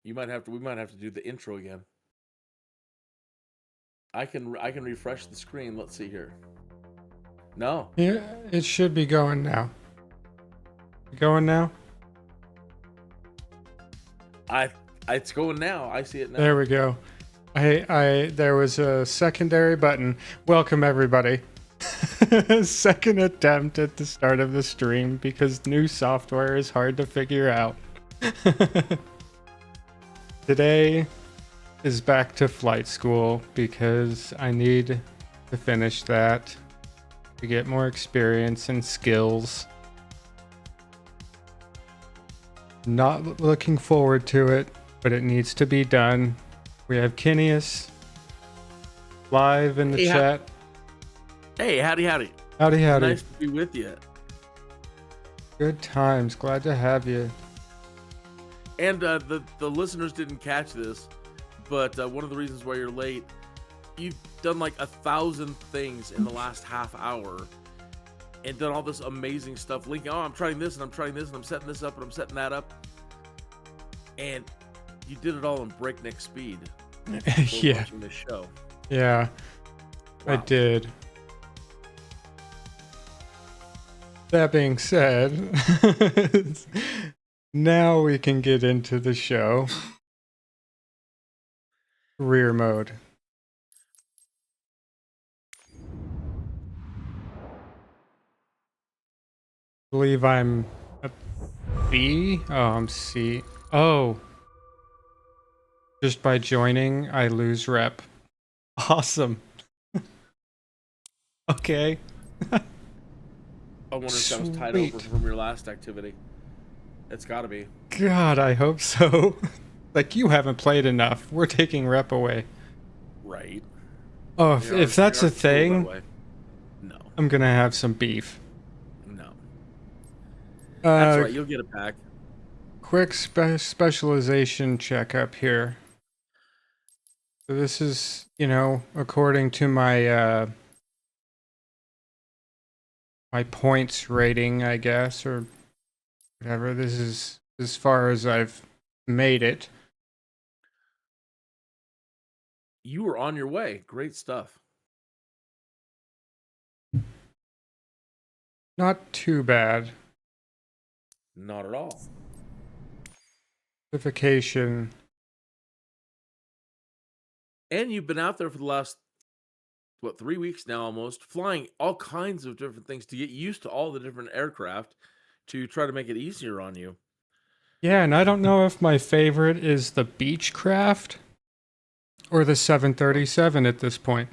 We might have to do the intro again. I can refresh the screen. Let's see here. No. Yeah, it should be going now. Going now? It's going now. I see it now. There we go. There was a secondary button. Welcome everybody. Second attempt at the start of the stream because new software is hard to figure out. Today is back to flight school because I need to finish that to get more experience and skills. Not looking forward to it, but it needs to be done. We have Kineas live in the chat. Hey, howdy. Howdy. Nice to be with you. Good times. Glad to have you. And the listeners didn't catch this, but one of the reasons why you're late, you've done like 1,000 things in the last half hour and done all this amazing stuff. Linking, I'm trying this and I'm trying this and I'm setting this up and I'm setting that up. And you did it all in breakneck speed. Yeah. Watching this show. Yeah. Wow. I did. That being said, now we can get into the show. Career mode. I believe I'm a B? Oh, I'm C. Oh. Just by joining, I lose rep. Awesome. Okay. I wonder if that was tied over from your last activity. It's gotta be. God, I hope so. Like, you haven't played enough. We're taking rep away. Right. Oh, if that's a thing, no. I'm gonna have some beef. No. That's right, you'll get it back. Quick specialization checkup here. So this is, according to my my points rating, I guess, or whatever. This is as far as I've made it. You were on your way. Great stuff. Not too bad. Not at all. Certification. And you've been out there for the last, 3 weeks now almost, flying all kinds of different things to get used to all the different aircraft to try to make it easier on you. Yeah, and I don't know if my favorite is the Beechcraft or the 737 at this point.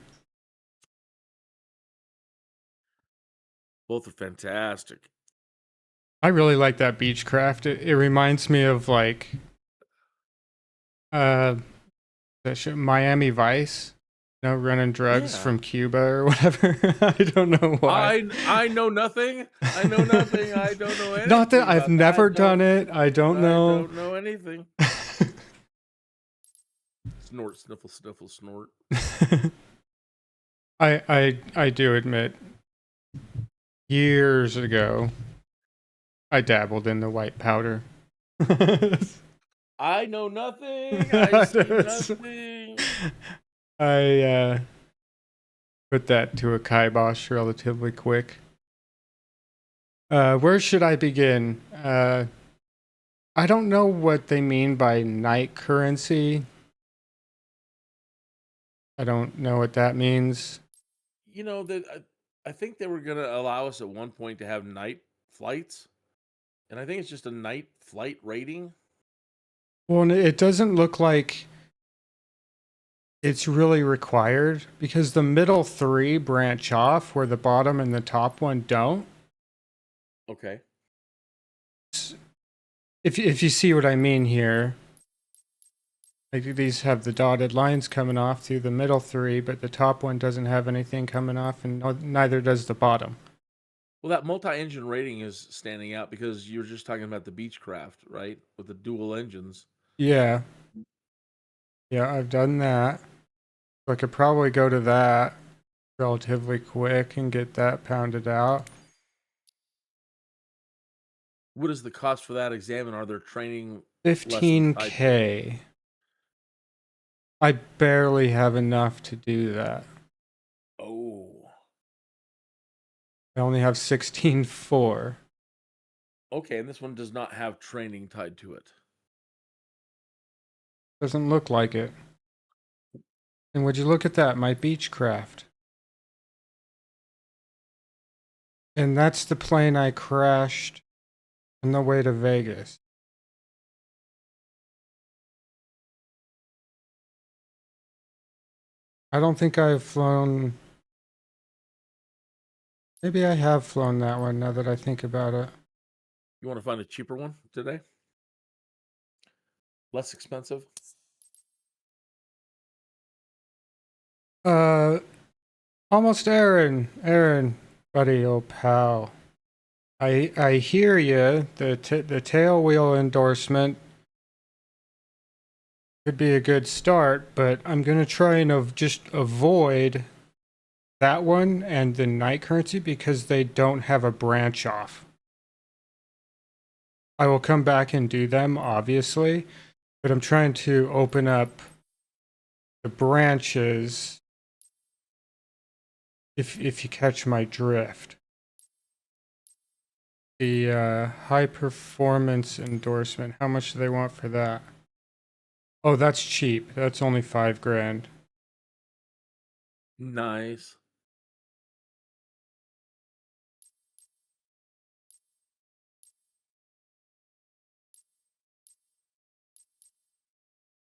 Both are fantastic. I really like that Beechcraft. It reminds me of like that shit, Miami Vice. Running drugs from Cuba or whatever. I don't know why. I know nothing. I know nothing. I don't know anything. Not that I've never done it. I don't know. I don't know anything. Snort, sniffle, sniffle, snort. I do admit, years ago, I dabbled in the white powder. I know nothing. I see nothing. I put that to a kibosh relatively quick. Where should I begin? I don't know what they mean by night currency. I don't know what that means. I think they were going to allow us at one point to have night flights. And I think it's just a night flight rating. Well, it doesn't look like it's really required because the middle three branch off where the bottom and the top one don't. Okay. If you see what I mean here, like these have the dotted lines coming off through the middle three, but the top one doesn't have anything coming off, and neither does the bottom. Well, that multi-engine rating is standing out because you're just talking about the Beechcraft, right? With the dual engines. Yeah. Yeah, I've done that. So I could probably go to that relatively quick and get that pounded out. What is the cost for that exam, and are there training 15K. I barely have enough to do that. Oh. I only have 16.4. Okay, and this one does not have training tied to it. Doesn't look like it. And would you look at that, my Beechcraft. And that's the plane I crashed on the way to Vegas. I don't think I've flown... Maybe I have flown that one now that I think about it. You want to find a cheaper one today? Less expensive? Almost Aaron, buddy, oh pal. I hear you. The tail wheel endorsement could be a good start, but I'm gonna try and just avoid that one and the night currency because they don't have a branch off. I will come back and do them, obviously, but I'm trying to open up the branches if you catch my drift. The high performance endorsement, how much do they want for that? Oh, that's cheap. That's only $5,000. Nice.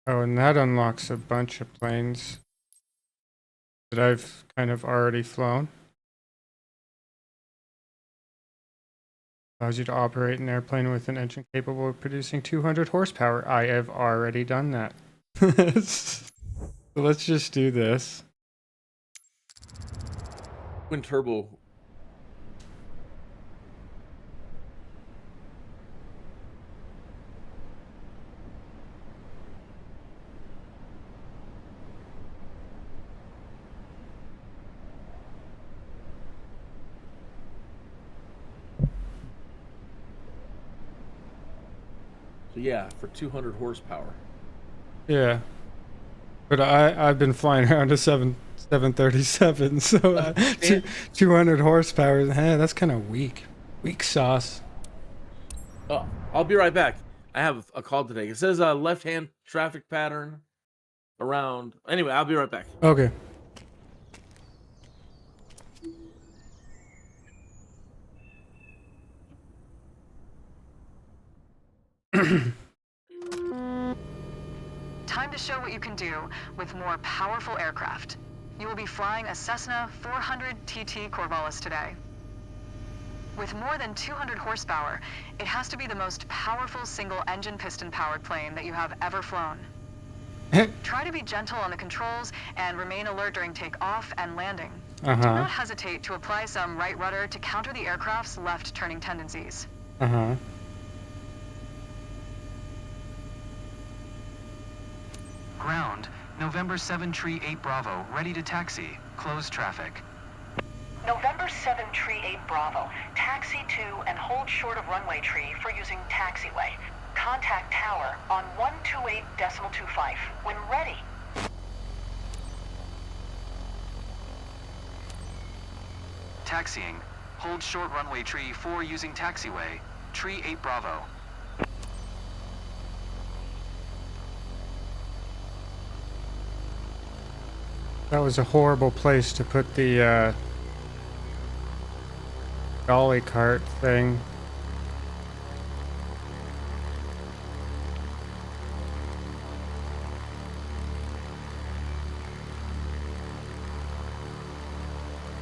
Oh, and that unlocks a bunch of planes that I've kind of already flown. Allows you to operate an airplane with an engine capable of producing 200 horsepower. I have already done that. So let's just do this. Twin turbo. So yeah, for 200 horsepower. Yeah. But I've been flying around a 737, so 200 horsepower. That's kind of weak. Weak sauce. Oh, I'll be right back. I have a call today. It says left-hand traffic pattern around. Anyway, I'll be right back. Okay. Time to show what you can do with more powerful aircraft. You will be flying a Cessna 400 TT Corvallis today. With more than 200 horsepower, it has to be the most powerful single-engine piston-powered plane that you have ever flown. Try to be gentle on the controls and remain alert during takeoff and landing. Do not hesitate to apply some right rudder to counter the aircraft's left turning tendencies. Ground, November 7 Tree 8 Bravo, ready to taxi. Close traffic. November 7 Tree 8 Bravo, taxi to and hold short of runway tree for using taxiway. Contact tower on 128.25 when ready. Taxiing. Hold short runway tree 4 using taxiway. Tree 8 Bravo. That was a horrible place to put the dolly cart thing.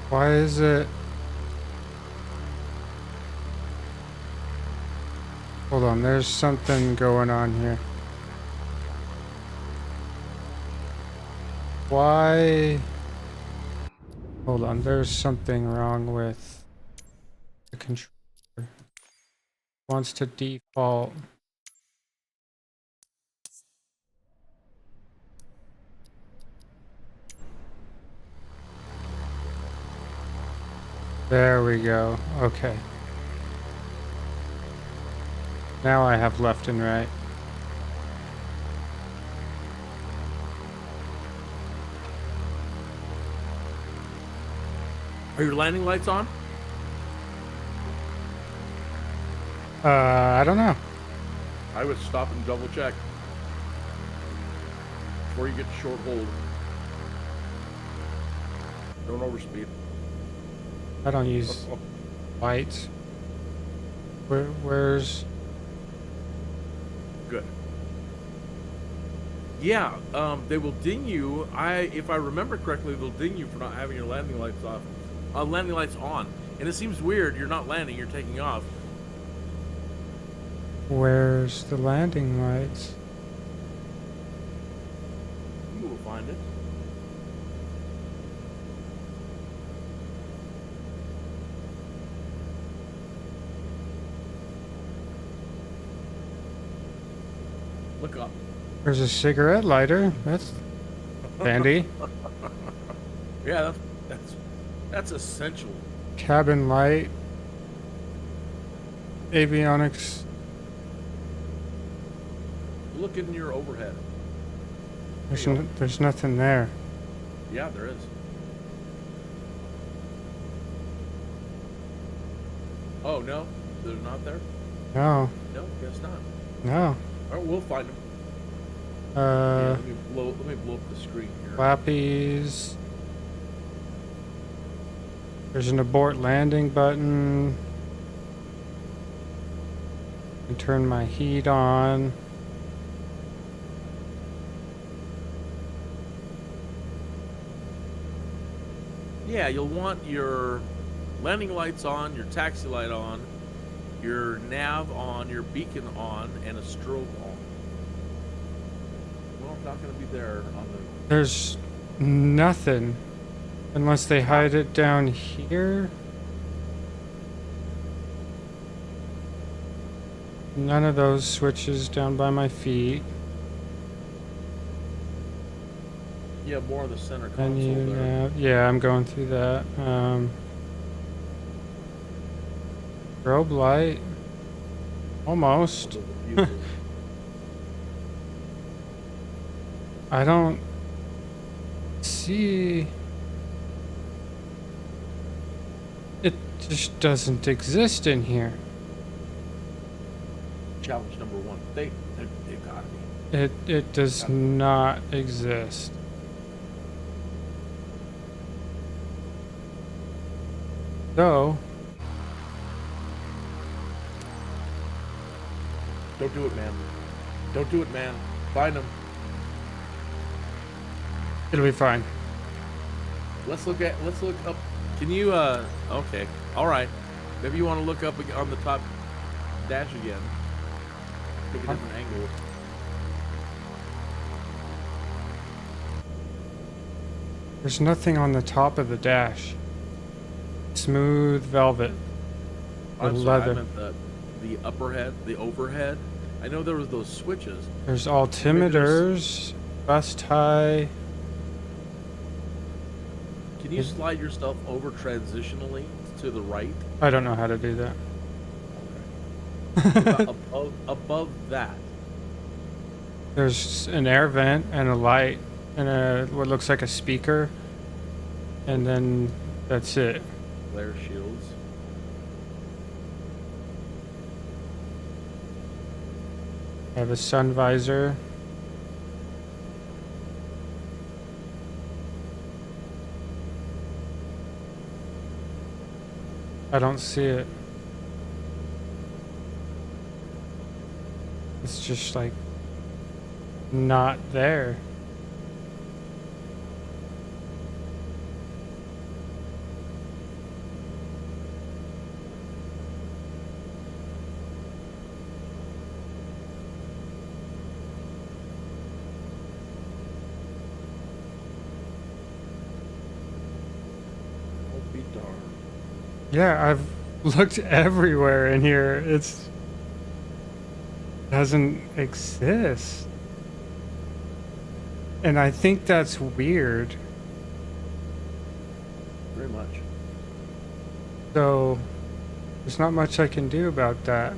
Why is it? Hold on, there's something going on here. Why? Hold on, there's something wrong with the controller. Wants to default. There we go. Okay. Now I have left and right. Are your landing lights on? I don't know. I would stop and double check before you get to short hold. Don't overspeed. I don't use lights. Where's... Good. Yeah, they will ding you. If I remember correctly, they'll ding you for not having your landing lights off. Landing lights on. And it seems weird. You're not landing. You're taking off. Where's the landing lights? You will find it. Look up. There's a cigarette lighter. That's handy. Yeah, that's essential. Cabin light. Avionics. Look in your overhead. There's nothing there. Yeah, there is. Oh no, they're not there. No. No, guess not. No. All right, we'll find them. Let me blow up the screen here. Flappies. There's an abort landing button. And turn my heat on. Yeah, you'll want your landing lights on, your taxi light on, your nav on, your beacon on, and a strobe on. Well, it's not going to be there on the... There's nothing. Unless they hide it down here. None of those switches down by my feet. Yeah, more of the center console Menu there. nav. Yeah, I'm going through that. Strobe light. Almost. I don't see. It just doesn't exist in here. Challenge number one. They've got me. It does not exist. So, Don't do it, man. Don't do it, man. Find them. it'll be fine. Let's look up. Can you, okay. All right. Maybe you want to look up on the top dash again. Take a different angle. There's nothing on the top of the dash. Smooth velvet. Or I'm sorry, I leather. meant the upper head, the overhead. I know there was those switches. There's altimeters, bus tie. Can you slide yourself over transitionally to the right? I don't know how to do that. Above that. There's an air vent and a light and what looks like a speaker. And then that's it. Glare shields. I have a sun visor. I don't see it. It's just like not there. I'll be darned. Yeah, I've looked everywhere in here. It's doesn't exist. And I think that's weird. Very much. So there's not much I can do about that.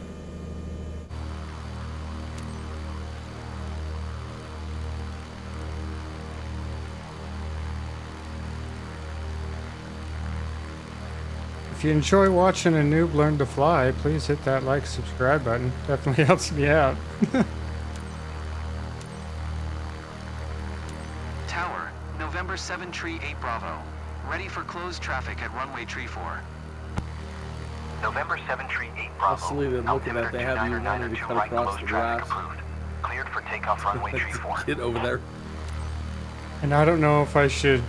you enjoy watching a noob learn to fly, please hit that like, subscribe button. Definitely helps me out. Tower, November 7 Tree 8 Bravo. Ready for closed traffic at runway Tree 4. November 7 Tree 8 How Bravo. silly that looking at they have you wanting to cut across the grass. Cleared for takeoff runway Tree 4. Get over there. And I don't know if I should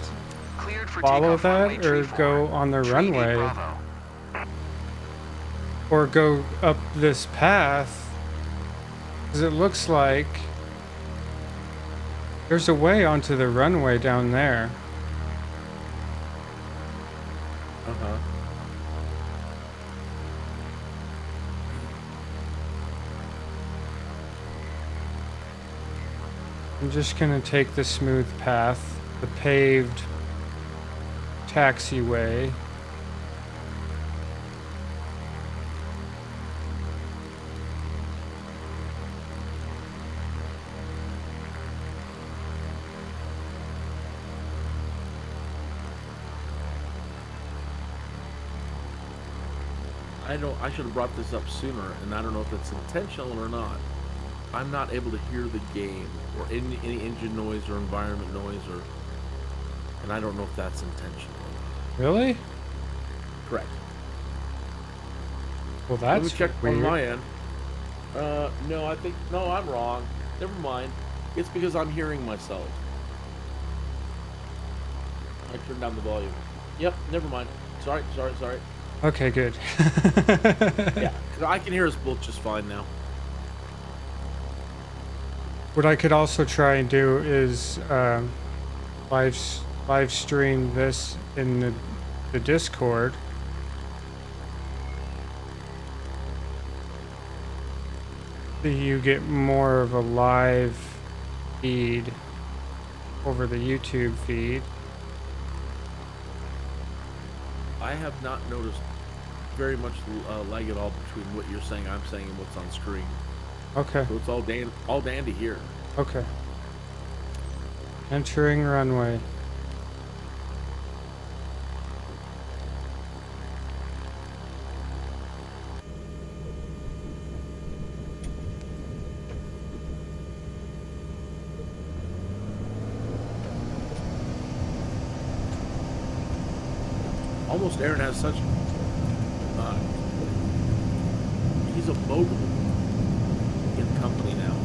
Cleared for follow takeoff runway that Tree or 4. go on the Tree 8 runway Bravo. or go up this path. Because it looks like there's a way onto the runway down there. Uh-huh. I'm just gonna take the smooth path, the paved taxiway. I should have brought this up sooner, and I don't know if it's intentional or not. I'm not able to hear the game or any engine noise or environment noise, and I don't know if that's intentional. Really? Correct. Well, Let me that's check weird. on my end. No, I'm wrong. Never mind. It's because I'm hearing myself. I turned down the volume. Yep, never mind. Sorry. Okay, good. Yeah, because I can hear us both just fine now. What I could also try and do is live stream this in the Discord. So you get more of a live feed over the YouTube feed. I have not noticed very much lag at all between what you're saying, I'm saying, and what's on screen. Okay, So it's all dandy here. okay. Entering runway. Almost Aaron has such. He's a mogul in company now.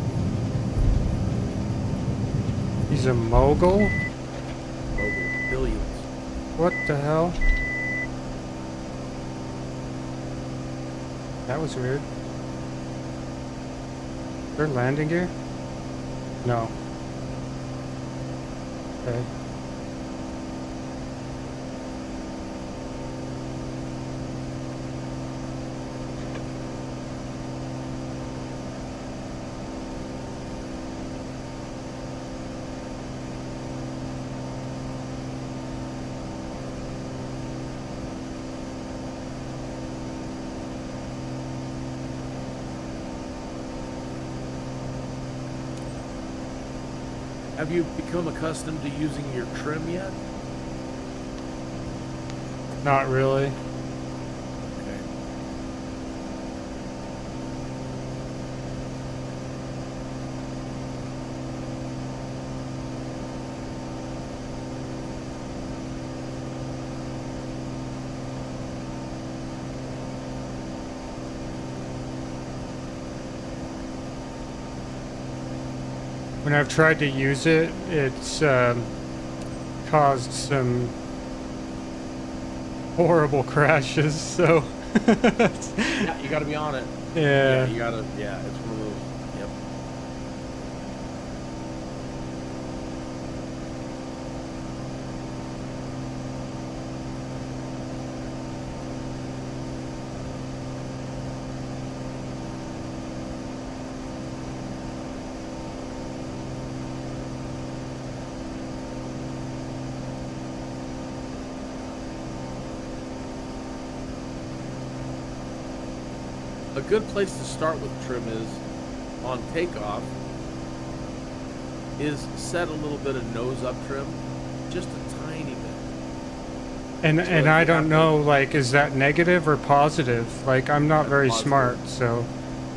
He's a mogul? Mogul. Billions. What the hell? That was weird. Is there landing gear? No. Okay. Have you become accustomed to using your trim yet? Not really. Okay. When I've tried to use it, it's caused some horrible crashes, so... Yeah, you gotta be on it. Yeah. You gotta, it's one of those, yep. A good place to start with trim is on takeoff is set a little bit of nose up trim, just a tiny bit. And So and if I you don't have know, like, is that negative or positive? Like, I'm not very positive. smart, so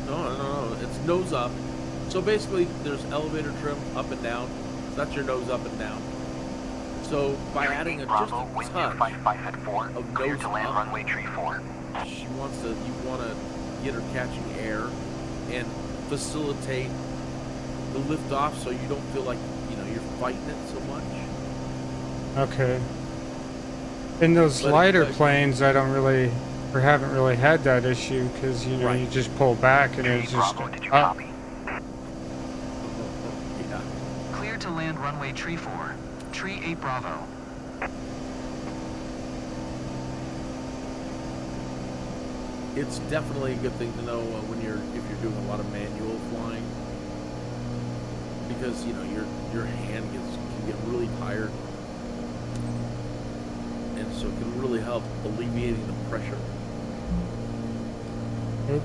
No. It's nose up. So basically, there's elevator trim up and down. So that's your nose up and down. So by adding just Bravo, a wind touch 55 at 4, of clear nose to land up, runway tree 4. you want to get her catching air and facilitate the lift off, so you don't feel like you're fighting it so much. okay. In those But lighter it- planes, I don't really, or haven't really had that issue, because, you know, Right. you just pull back and it's just Bravo, did you up. copy? Yeah. Clear to land runway tree 4. Tree 8 Bravo. It's definitely a good thing to know if you're doing a lot of manual flying, because your hand can get really tired, and so it can really help alleviating the pressure. Oop.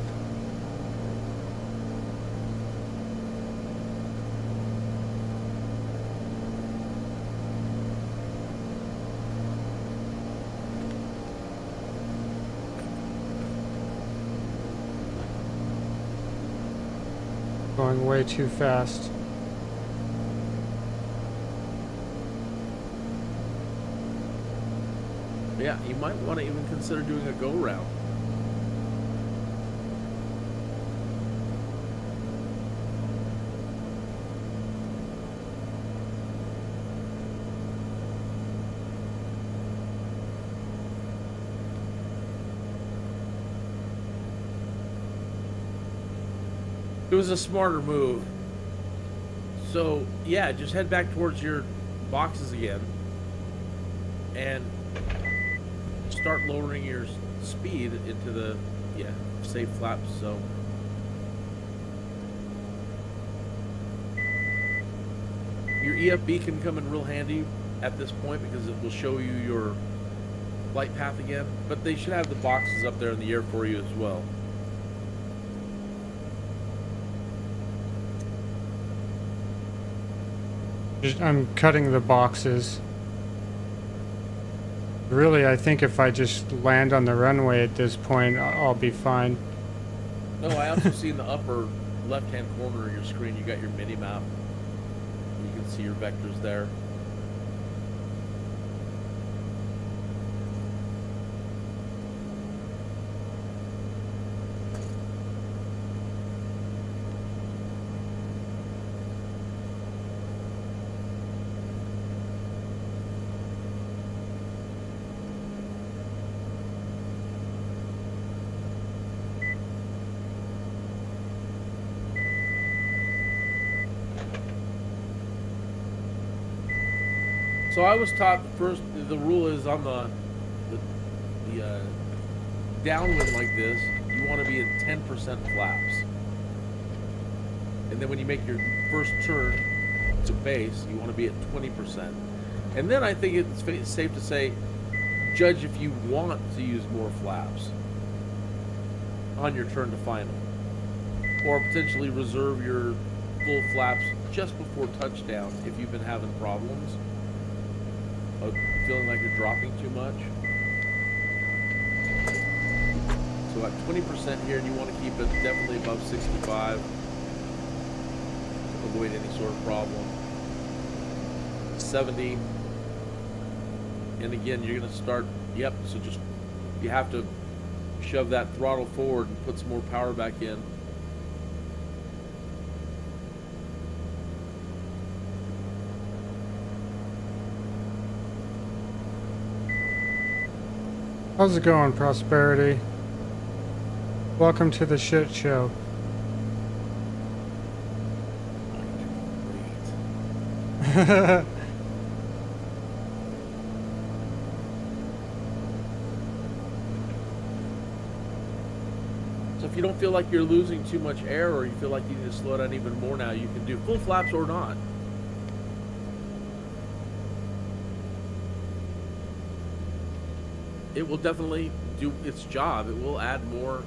Going way too fast. Yeah, you might want to even consider doing a go round. It was a smarter move. So yeah, just head back towards your boxes again and start lowering your speed into the safe flaps zone. Your EFB can come in real handy at this point because it will show you your flight path again, but they should have the boxes up there in the air for you as well. I'm cutting the boxes. Really, I think if I just land on the runway at this point, I'll be fine. No, I also see in the upper left-hand corner of your screen, you got your mini map. You can see your vectors there. So I was taught first, the rule is on the downwind like this, you want to be at 10% flaps. And then when you make your first turn to base, you want to be at 20%. And then I think it's safe to say, judge if you want to use more flaps on your turn to final. Or potentially reserve your full flaps just before touchdown if you've been having problems. Feeling like you're dropping too much. So at 20% here, you want to keep it definitely above 65 to avoid any sort of problem. 70. And again, you're going to start, so just, you have to shove that throttle forward and put some more power back in. How's it going, Prosperity? Welcome to the shit show. So if you don't feel like you're losing too much air, or you feel like you need to slow down even more now, you can do full flaps or not. It will definitely do its job. It will add more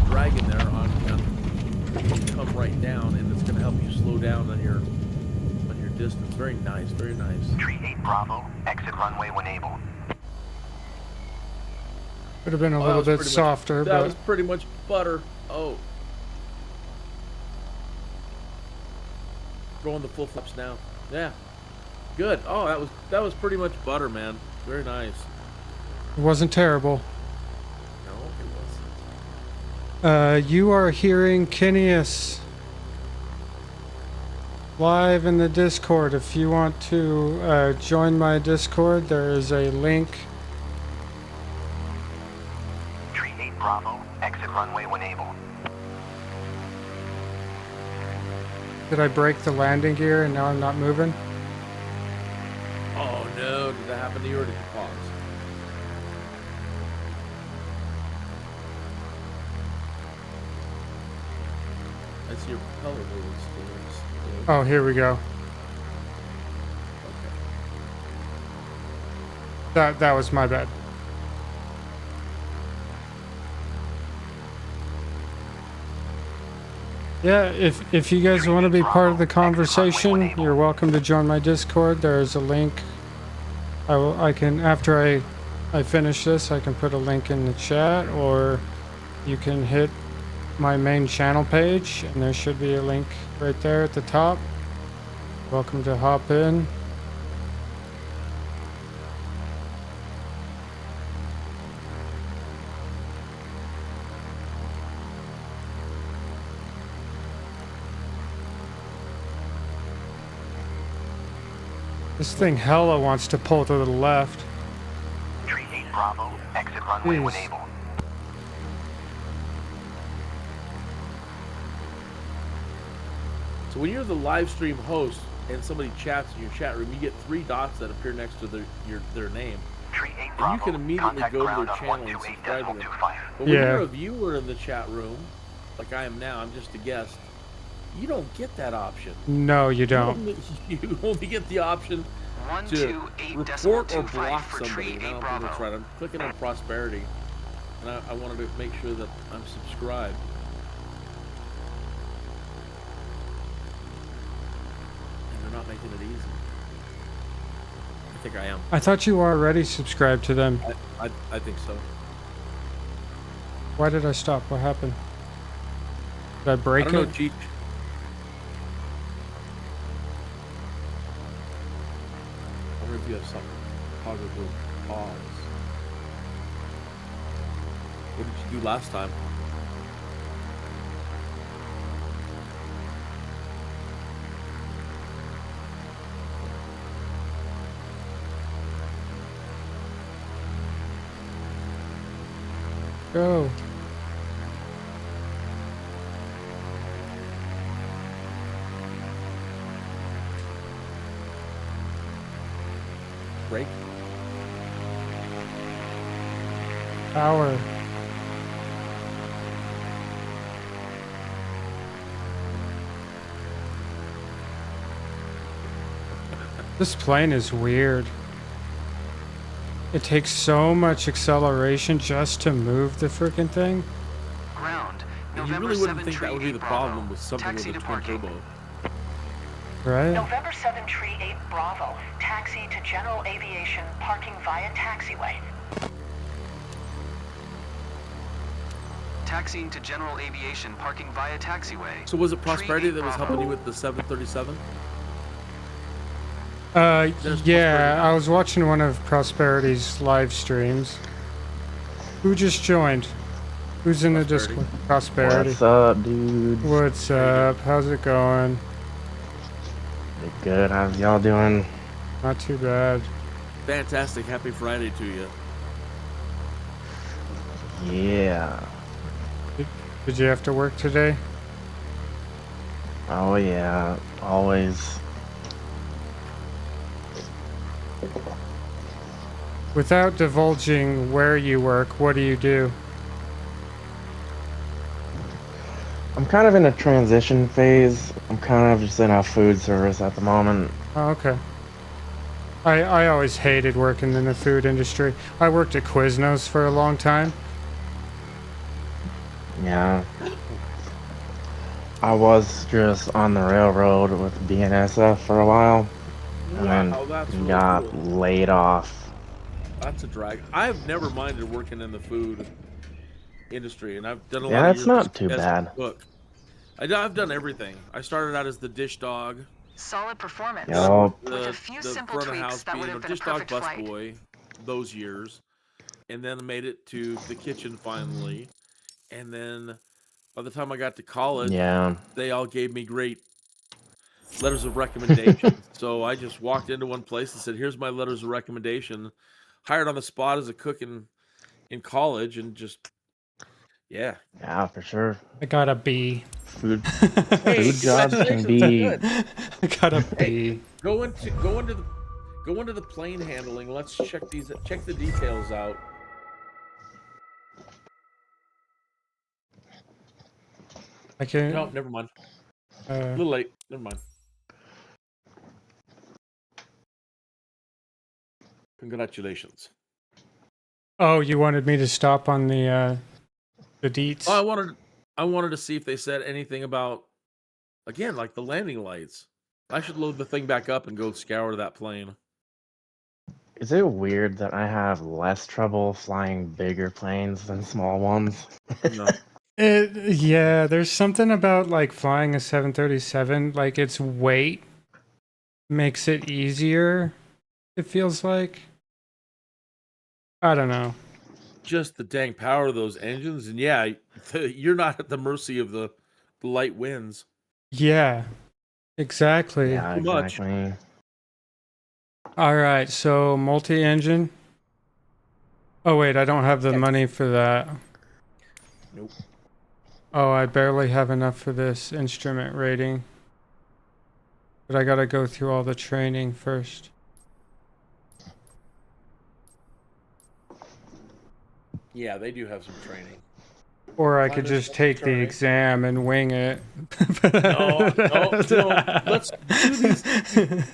drag in there on come right down, and it's going to help you slow down on your distance. Very nice, very nice. Tree 8 Bravo, exit runway when able. Could have been a Oh, that little was bit pretty much- softer, That but was pretty much butter. Oh. Going the full flips now. Yeah. Good. Oh, that was pretty much butter, man. Very nice. it wasn't terrible. No, it wasn't. You are hearing Kineas live in the Discord. If you want to join my Discord, there is a link. Tree 8 Bravo, exit runway when able. Did I break the landing gear and now I'm not moving? Oh no, did that happen to you or did you pause? I see your propeller moving still. Oh, here we go. Okay. That was my bad. Yeah, if you guys want to be part of the conversation, you're welcome to join my Discord. There's a link. I can after I finish this, I can put a link in the chat, or you can hit my main channel page, and there should be a link right there at the top. Welcome to hop in. This thing hella wants to pull to the left. Tree 8 Bravo, exit runway when Jeez. able. So when you're the live stream host and somebody chats in your chat room, you get 3 dots that appear next to their name. Tree 8 And you Bravo, can immediately contact go to ground their on channel and subscribe to them. 128.25. But when Yeah. you're a viewer in the chat room, like I am now, I'm just a guest, you don't get that option. No, you don't. You only get the option to 128.25 report or block for somebody. Tree And I 8 don't think that's Bravo. right. I'm clicking on prosperity, and I wanted to make sure that I'm subscribed. And they're not making it easy. I think I am. I thought you were already subscribed to them. I think so. Why did I stop? What happened? Did I I break don't know, it? Cheech. I wonder if you have something. Toggle pause. What did you do last time? Go. Break? Power. This plane is weird. It takes so much acceleration just to move the freaking thing. Ground, And you November really wouldn't 7 think that would be Tree the 8 problem Bravo. with something Taxi with a to twin parking. turbo. Right? November 7 Tree 8 Bravo, taxi to General Aviation, parking via taxiway. Taxiing to General Aviation, parking via taxiway. So was it Tree Prosperity 8 that was Bravo. helping you with the 737? There's Yeah, Prosperity. I was watching one of Prosperity's live streams. Who just joined? Who's in the Prosperity. Discord? Prosperity. What's up, dude? What's up? How's it going? Good. How's y'all doing? Not too bad. Fantastic. Happy Friday to you. Yeah. Did you have to work today? Oh yeah. Always. Without divulging where you work, what do you do? I'm kind of in a transition phase. I'm kind of just in a food service at the moment. Oh, okay. I always hated working in the food industry. I worked at Quiznos for a long time. Yeah. I was just on the railroad with BNSF for a while, and Wow, that's then really got cool. laid off. That's a drag. I've never minded working in the food industry, and I've done a lot Yeah, of it's years not too as a bad. cook. I've done everything. I started out as the dish dog, Solid performance. then Yup. With a few the simple front of tweaks house that would being a have been a dish dog perfect flight. busboy those years, and then made it to the kitchen finally. And then by the time I got to college, Yeah. they all gave me great letters of recommendation. So I just walked into one place and said, "Here's my letters of recommendation." Hired on the spot as a cook in college, and just yeah. Yeah, for sure. I got a B. Food Hey, food jobs can congratulations! be Good. I got a Hey, B. go into the plane handling. Let's check the details out. I can. No, never mind. A Uh, little late. Never mind. Congratulations. oh, you wanted me to stop on the deets? Oh, I wanted to see if they said anything about, again, like the landing lights. I should load the thing back up and go scour that plane. Is it weird that I have less trouble flying bigger planes than small ones? No. Yeah, there's something about like flying a 737, like its weight makes it easier, it feels like. I don't know. Just the dang power of those engines, and yeah, you're not at the mercy of the light winds. Yeah, exactly. Yeah, Too much. exactly. All right, so multi-engine. Oh wait, I don't have the Yeah. money for that. Nope. Oh, I barely have enough for this instrument rating. But I gotta go through all the training first. Yeah, they do have some training. Or I Mine could is just take the turning. exam and wing it. No. Let's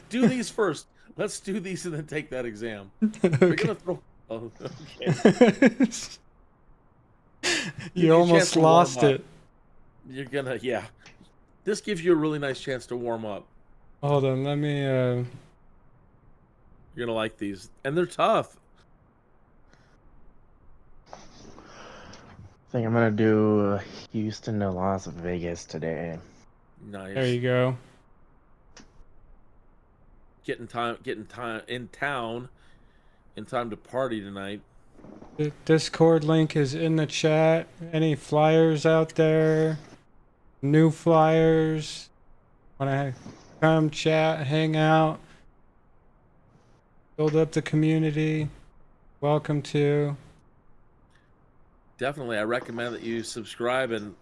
do these first. Let's do these and then take that exam. We're Okay. gonna throw. Oh, okay. You you a chance almost to warm lost up. it. You're gonna, yeah. This gives you a really nice chance to warm up. Hold on, let me You're gonna like these, and they're tough. I think I'm gonna do Houston to Las Vegas today. Nice. there you go. Getting time in town in time to party tonight. The Discord link is in the chat. Any flyers out there? New flyers? Wanna come chat, hang out, build up the community? Welcome to. Definitely, I recommend that you subscribe and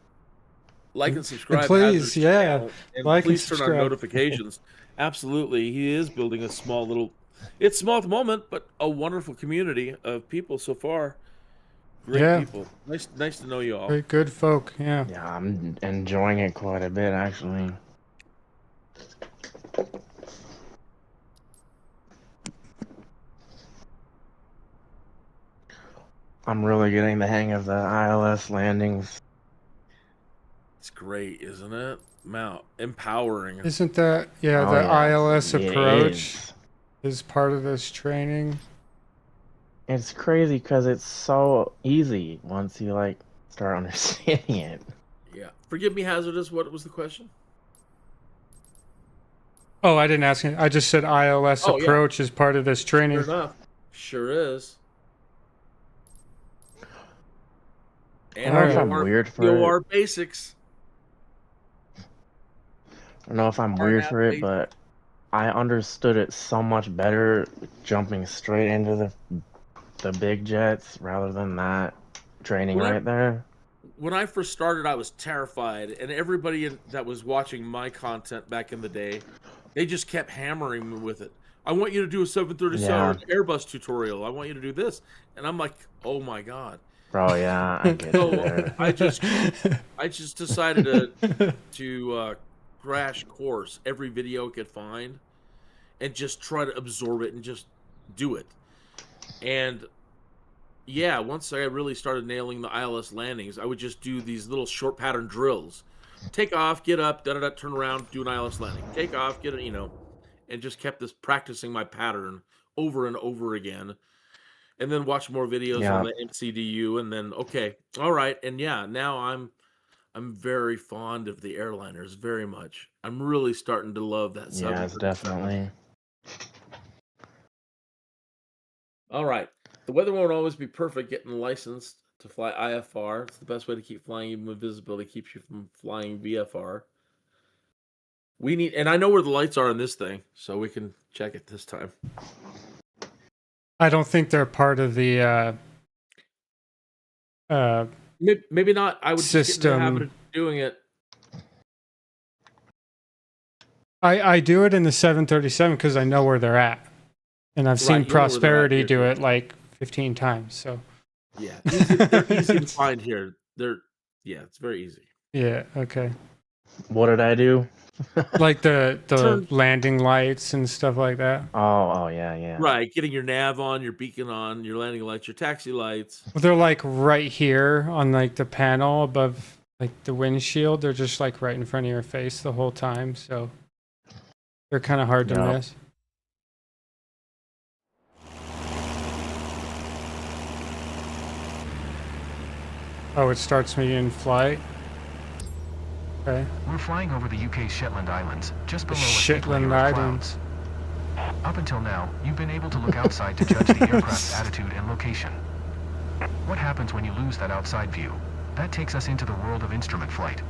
like and subscribe. please, Hazard's yeah, channel, and like and please turn on subscribe. notifications. Absolutely, he is building a small little. It's small at the moment, but a wonderful community of people so far. Great Yeah. people. Nice to know you all. Very good folk, yeah. Yeah, I'm enjoying it quite a bit actually. I'm really getting the hang of the ILS landings. It's great, isn't it? Empowering. Isn't that, yeah, Oh, the yeah, ILS it approach is. is part of this training? It's crazy because it's so easy once you like start understanding it. Yeah. Forgive me, Hazardous. What was the question? Oh, I didn't ask you. I just said ILS Oh, yeah. approach is part of this training. Sure enough. Sure is. And I don't know if Alright. I'm weird for it. OR basics. I don't know if I'm Hard weird at for it, basics. but I understood it so much better jumping straight into the big jets rather than that training When I- right there. When I first started, I was terrified, and everybody that was watching my content back in the day, they just kept hammering me with it. I want you to do a 737 Airbus tutorial. I want you to do this, and I'm like, oh my god. Bro, yeah, I get So you there. I just decided to crash course every video I could find, and just try to absorb it and just do it. And yeah, once I really started nailing the ILS landings, I would just do these little short pattern drills. Take off, get up, da-da-da, turn around, do an ILS landing. Take off, and just kept this practicing my pattern over and over again. and then watch more videos Yeah. on the MCDU, and then okay, all right, and yeah, now I'm very fond of the airliners, very much. I'm really starting to love that Yes, 737. definitely. All right, the weather won't always be perfect. Getting licensed to fly IFR, it's the best way to keep flying, even when visibility keeps you from flying VFR. We need, and I know where the lights are in this thing, so we can check it this time. I don't think they're part of the Maybe not. I would just get in the habit system. of doing it. I do it in the 737 because I know where they're at, and I've Right, seen you know where they're at Prosperity here, do too. it like 15 times. So Yeah, they're easy to find here. Yeah, it's very easy. yeah, okay. What did I do? Like the Turn- landing lights and stuff like that. Oh, yeah. Right, getting your nav on, your beacon on, your landing lights, your taxi lights. Well, they're like right here on like the panel above like the windshield. They're just like right in front of your face the whole time. So they're kind of hard to Yeah. miss. Oh, it starts me in flight. Okay. We're flying over the UK's Shetland Islands, just below a thick Shetland layer of Islands. clouds. Up until now, you've been able to look outside to judge the aircraft's attitude and location. What happens when you lose that outside view? That takes us into the world of instrument flight.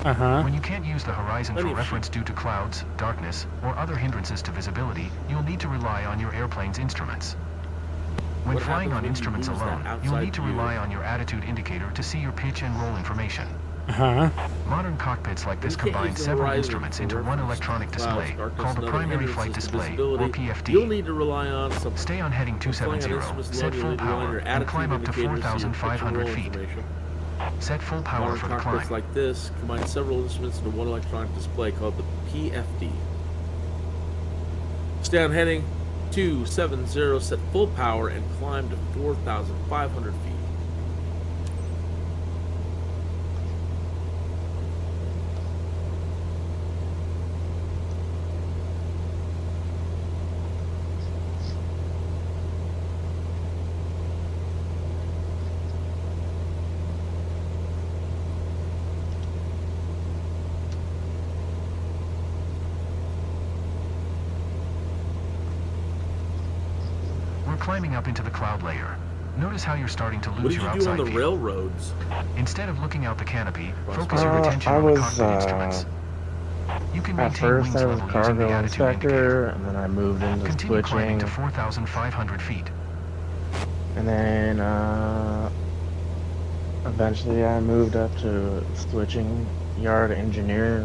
Uh-huh. When you can't use the horizon for Plenty of reference due to clouds, darkness, or other hindrances to visibility, you'll need to rely on your airplane's instruments. When What flying happens on when you instruments lose that alone, you'll outside need to view? rely on your attitude indicator to see your pitch and roll information. Uh-huh. Modern cockpits like this You can't combine use the several horizon instruments for into one reference to electronic clouds, display, darkness, called and the other primary flight hindrances to display, or visibility. You'll PFD. need to rely on some. Stay on heading When flying on 270, instruments set alone, you'll full need to rely on power, your and attitude climb up to indicators, so your pitch and 4,500 roll feet. information. Set full power Modern for the cockpits climb. like this combine several instruments into one electronic display called the PFD. Stay on heading 270, set full power, and climb to 4,500 feet. We're climbing up into the cloud layer. Notice how you're starting to What lose did your you do on outside the view. railroads? Instead of looking out the canopy, focus your Uh, attention I on the was, cockpit instruments. You can At maintain first, wings I was level using the cargo attitude indicator. inspector, and then I moved into Continue climbing switching, to 4,500 feet. and then eventually I moved up to switching yard engineer.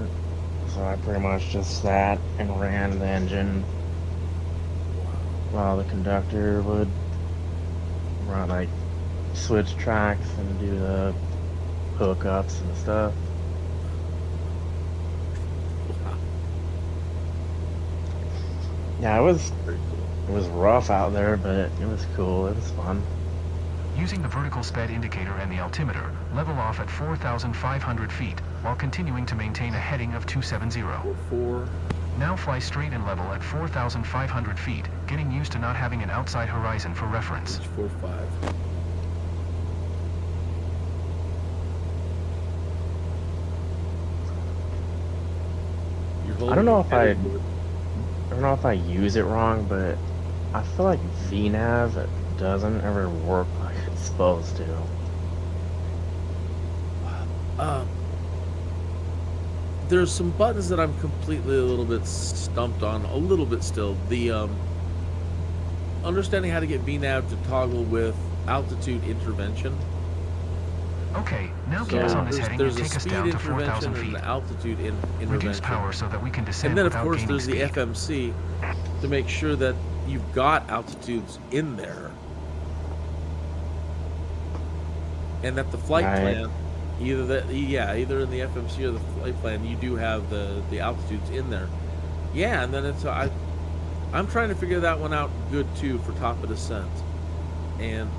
So I pretty much just sat and ran the engine while the conductor would run, like, switch tracks and do the hookups and stuff. Wow, Yeah, very cool. it was rough out there, but it was cool. It was fun. Using the vertical sped indicator and the altimeter, level off at 4,500 feet, while continuing to maintain a heading of 270. 4. Now fly straight and level at 4,500 feet, getting used to not having an outside horizon for reference. 4.5. I don't know if I use it wrong, but I feel like VNav doesn't ever work like it's supposed to. There's some buttons that I'm completely a little bit stumped on, a little bit still. The understanding how to get VNav to toggle with altitude intervention. Okay, now So keep us on this heading and there's a take us speed down to 4,000 intervention feet. and an altitude intervention. Reduce power so that we can descend And then, of without course, gaining there's the speed. FMC to make sure that you've got altitudes in there. And that the flight Right. plan, either in the FMC or the flight plan, you do have the altitudes in there. Yeah, and then I'm trying to figure that one out good too for top of descent. And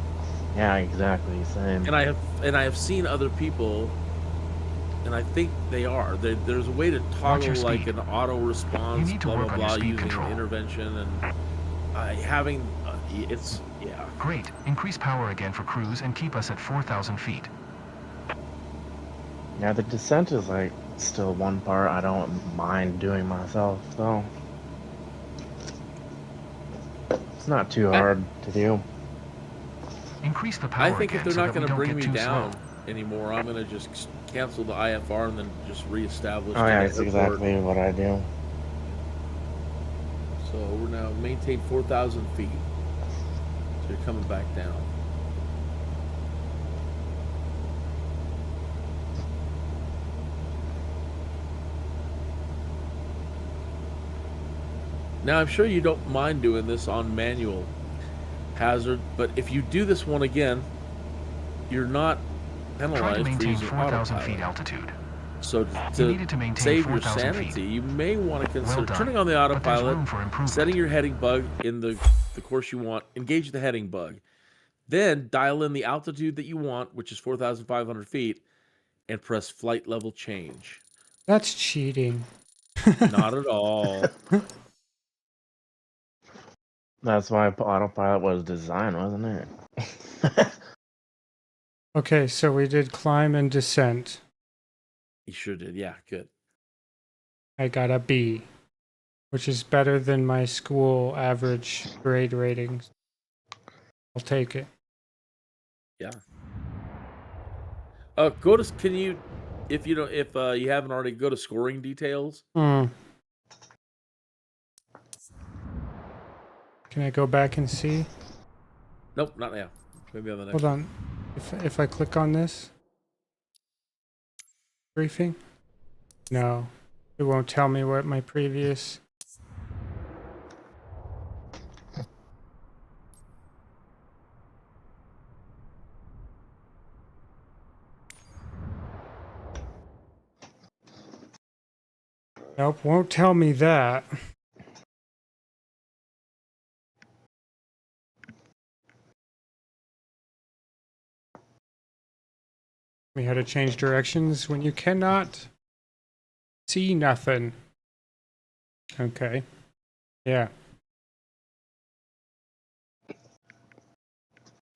Yeah, exactly. Same. I have seen other people, and I think there's a way to Watch your toggle like speed. an auto response, You need to blah work blah on your blah, speed using control. intervention and having It's, yeah. Great. Increase power again for cruise and keep us at 4,000 feet. Yeah, the descent is like still one part I don't mind doing myself, so it's not too hard to do. Increase the power I think again if they're so not that we going to don't bring get me too down slow. anymore, I'm going to just cancel the IFR and then just reestablish. Oh to yeah, the that's airport. exactly what I do. So we're now maintain 4,000 feet. So you're coming back down. Now I'm sure you don't mind doing this on manual hazard, but if you do this one again, you're not Try to penalized for maintain using 4,000 autopilot. feet altitude. So You needed to maintain save your 4,000 sanity, feet. you may want to consider Well done, turning on the but there's autopilot, room for improvement. setting your heading bug in the course you want, engage the heading bug, then dial in the altitude that you want, which is 4,500 feet, and press flight level change. That's cheating. Not at all. That's why autopilot was designed, wasn't it? Okay, so we did climb and descent. You sure did. Yeah, good. I got a B, which is better than my school average grade ratings. I'll take it. Yeah. Can you, if you haven't already, go to scoring details. Hmm. Can I go back and see? Nope, not now. Maybe on the next. Hold on. If I click on this briefing, no, it won't tell me what my previous. Nope, won't tell me that. We had to change directions when you cannot see nothing. Okay. Yeah.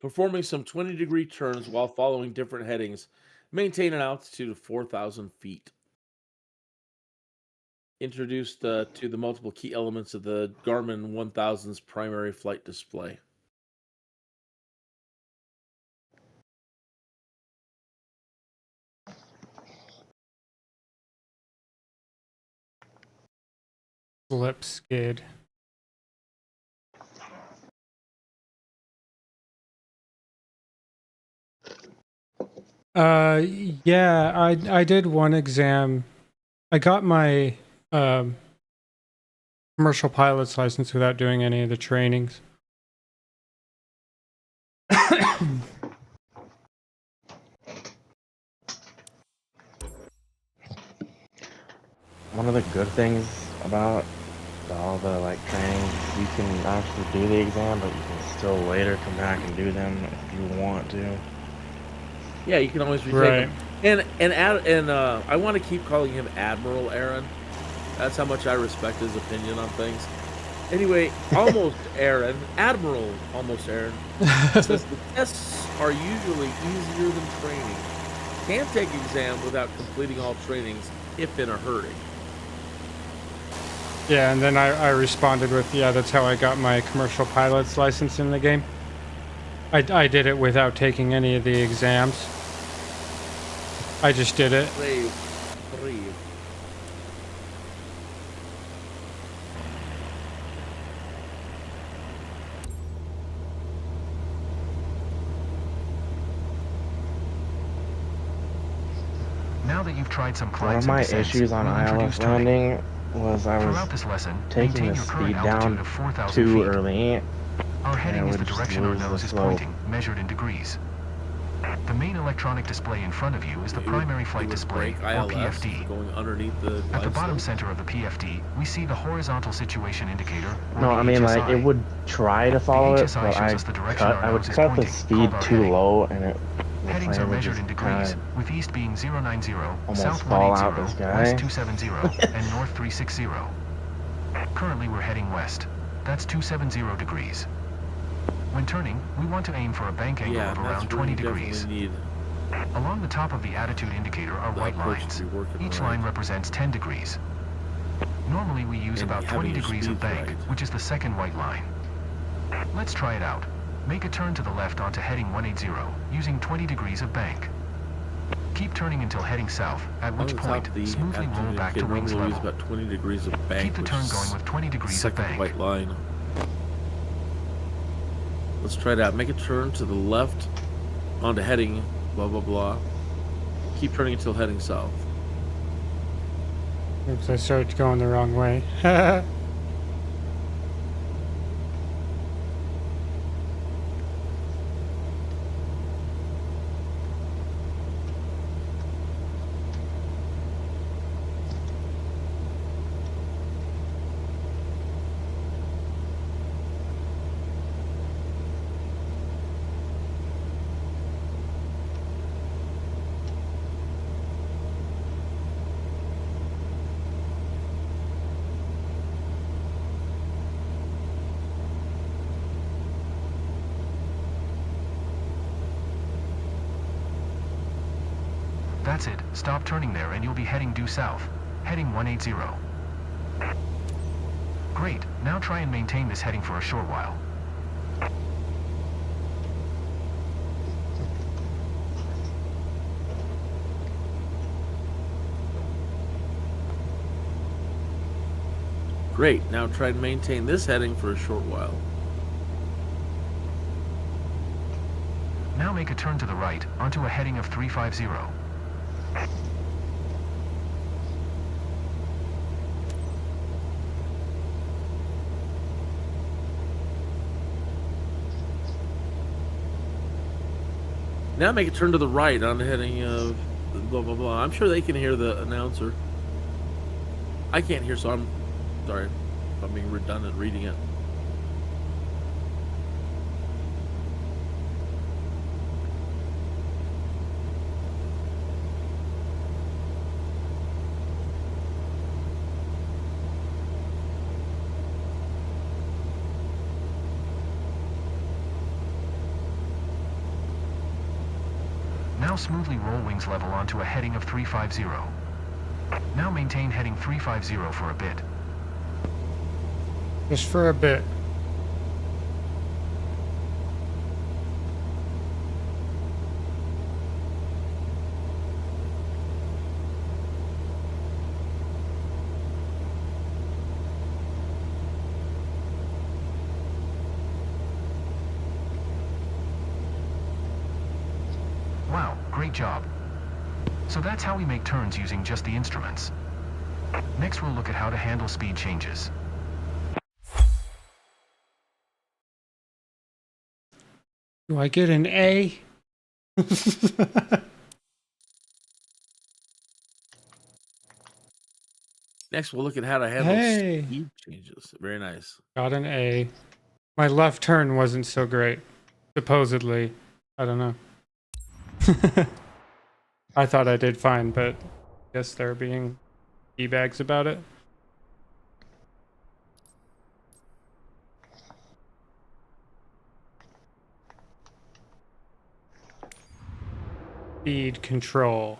Performing some 20-degree turns while following different headings. Maintain an altitude of 4,000 feet. Introduced to the multiple key elements of the Garmin 1000's primary flight display. Slip skid. Yeah, I did one exam. I got my commercial pilot's license without doing any of the trainings. One of the good things about all the like trainings, you can actually do the exam, but you can still later come back and do them if you want to. Yeah, you can always retake them. And I want to keep calling him Admiral Aaron. That's how much I respect his opinion on things. Anyway, Almost Aaron, Admiral Almost Aaron, says the tests are usually easier than training. Can take exam without completing all trainings if in a hurry. Yeah, and then I responded with, yeah, that's how I got my commercial pilot's license in the game. I did it without taking any of the exams. I just did it. Brave. Now that you've tried some One climbs of my and descents, issues on we'll introduce ILS turning. landing was I Throughout was this lesson, taking maintain the your current speed altitude down of 4,000 too feet. early. Our heading I is the would just direction our lose the nose is slope. pointing, measured in degrees. The main electronic display in front of you is the primary flight display, or ILS PFD. going underneath the At the light bottom switch. center of the PFD, we see the horizontal situation indicator, or No, the I mean like HSI. it would try to follow it, HSI but shows us the direction our I would nose is cut the pointing, speed called our too heading. low, and the Headings plane are would measured just in degrees, kinda with east being 090, almost south fall out 180, the sky. west 270, and north 360. Currently we're heading west. That's 270 degrees. When turning, we want to aim for a bank angle Yeah, of and that's around where 20 you degrees. definitely need Along the top of the attitude indicator are the white approach lines. to be working Each right. line represents 10 degrees. Normally we use And about having 20 your degrees of speeds bank, right. which is the second white line. Let's try it out. Make a turn to the left onto heading 180, using 20 degrees of bank. Keep turning until heading south, at On which the top point, of the smoothly roll attitude back to indicator, wings normally we use level. about 20 degrees of bank, Keep the which turn is going with 20 degrees of second bank. white line. Let's try it out. Make a turn to the left onto heading blah blah blah. Keep turning until heading south. Oops, I started going the wrong way. That's it, stop turning there and you'll be heading due south. Heading 180. Great, now try and maintain this heading for a short while. Great, now try and maintain this heading for a short while. Now make a turn to the right, onto a heading of 350. Now make a turn to the right on the heading of blah blah blah. I'm sure they can hear the announcer. I can't hear, so I'm sorry if I'm being redundant reading it. Now smoothly roll wings level onto a heading of 350. Now maintain heading 350 for a bit. Just for a bit. Wow, great job. So that's how we make turns using just the instruments. Next we'll look at how to handle speed changes. Do I get an A? Next, we'll look at how to handle Hey. speed changes. Very nice. Got an A. My left turn wasn't so great. Supposedly. I don't know. I thought I did fine, but I guess they're being D-bags about it. Speed control.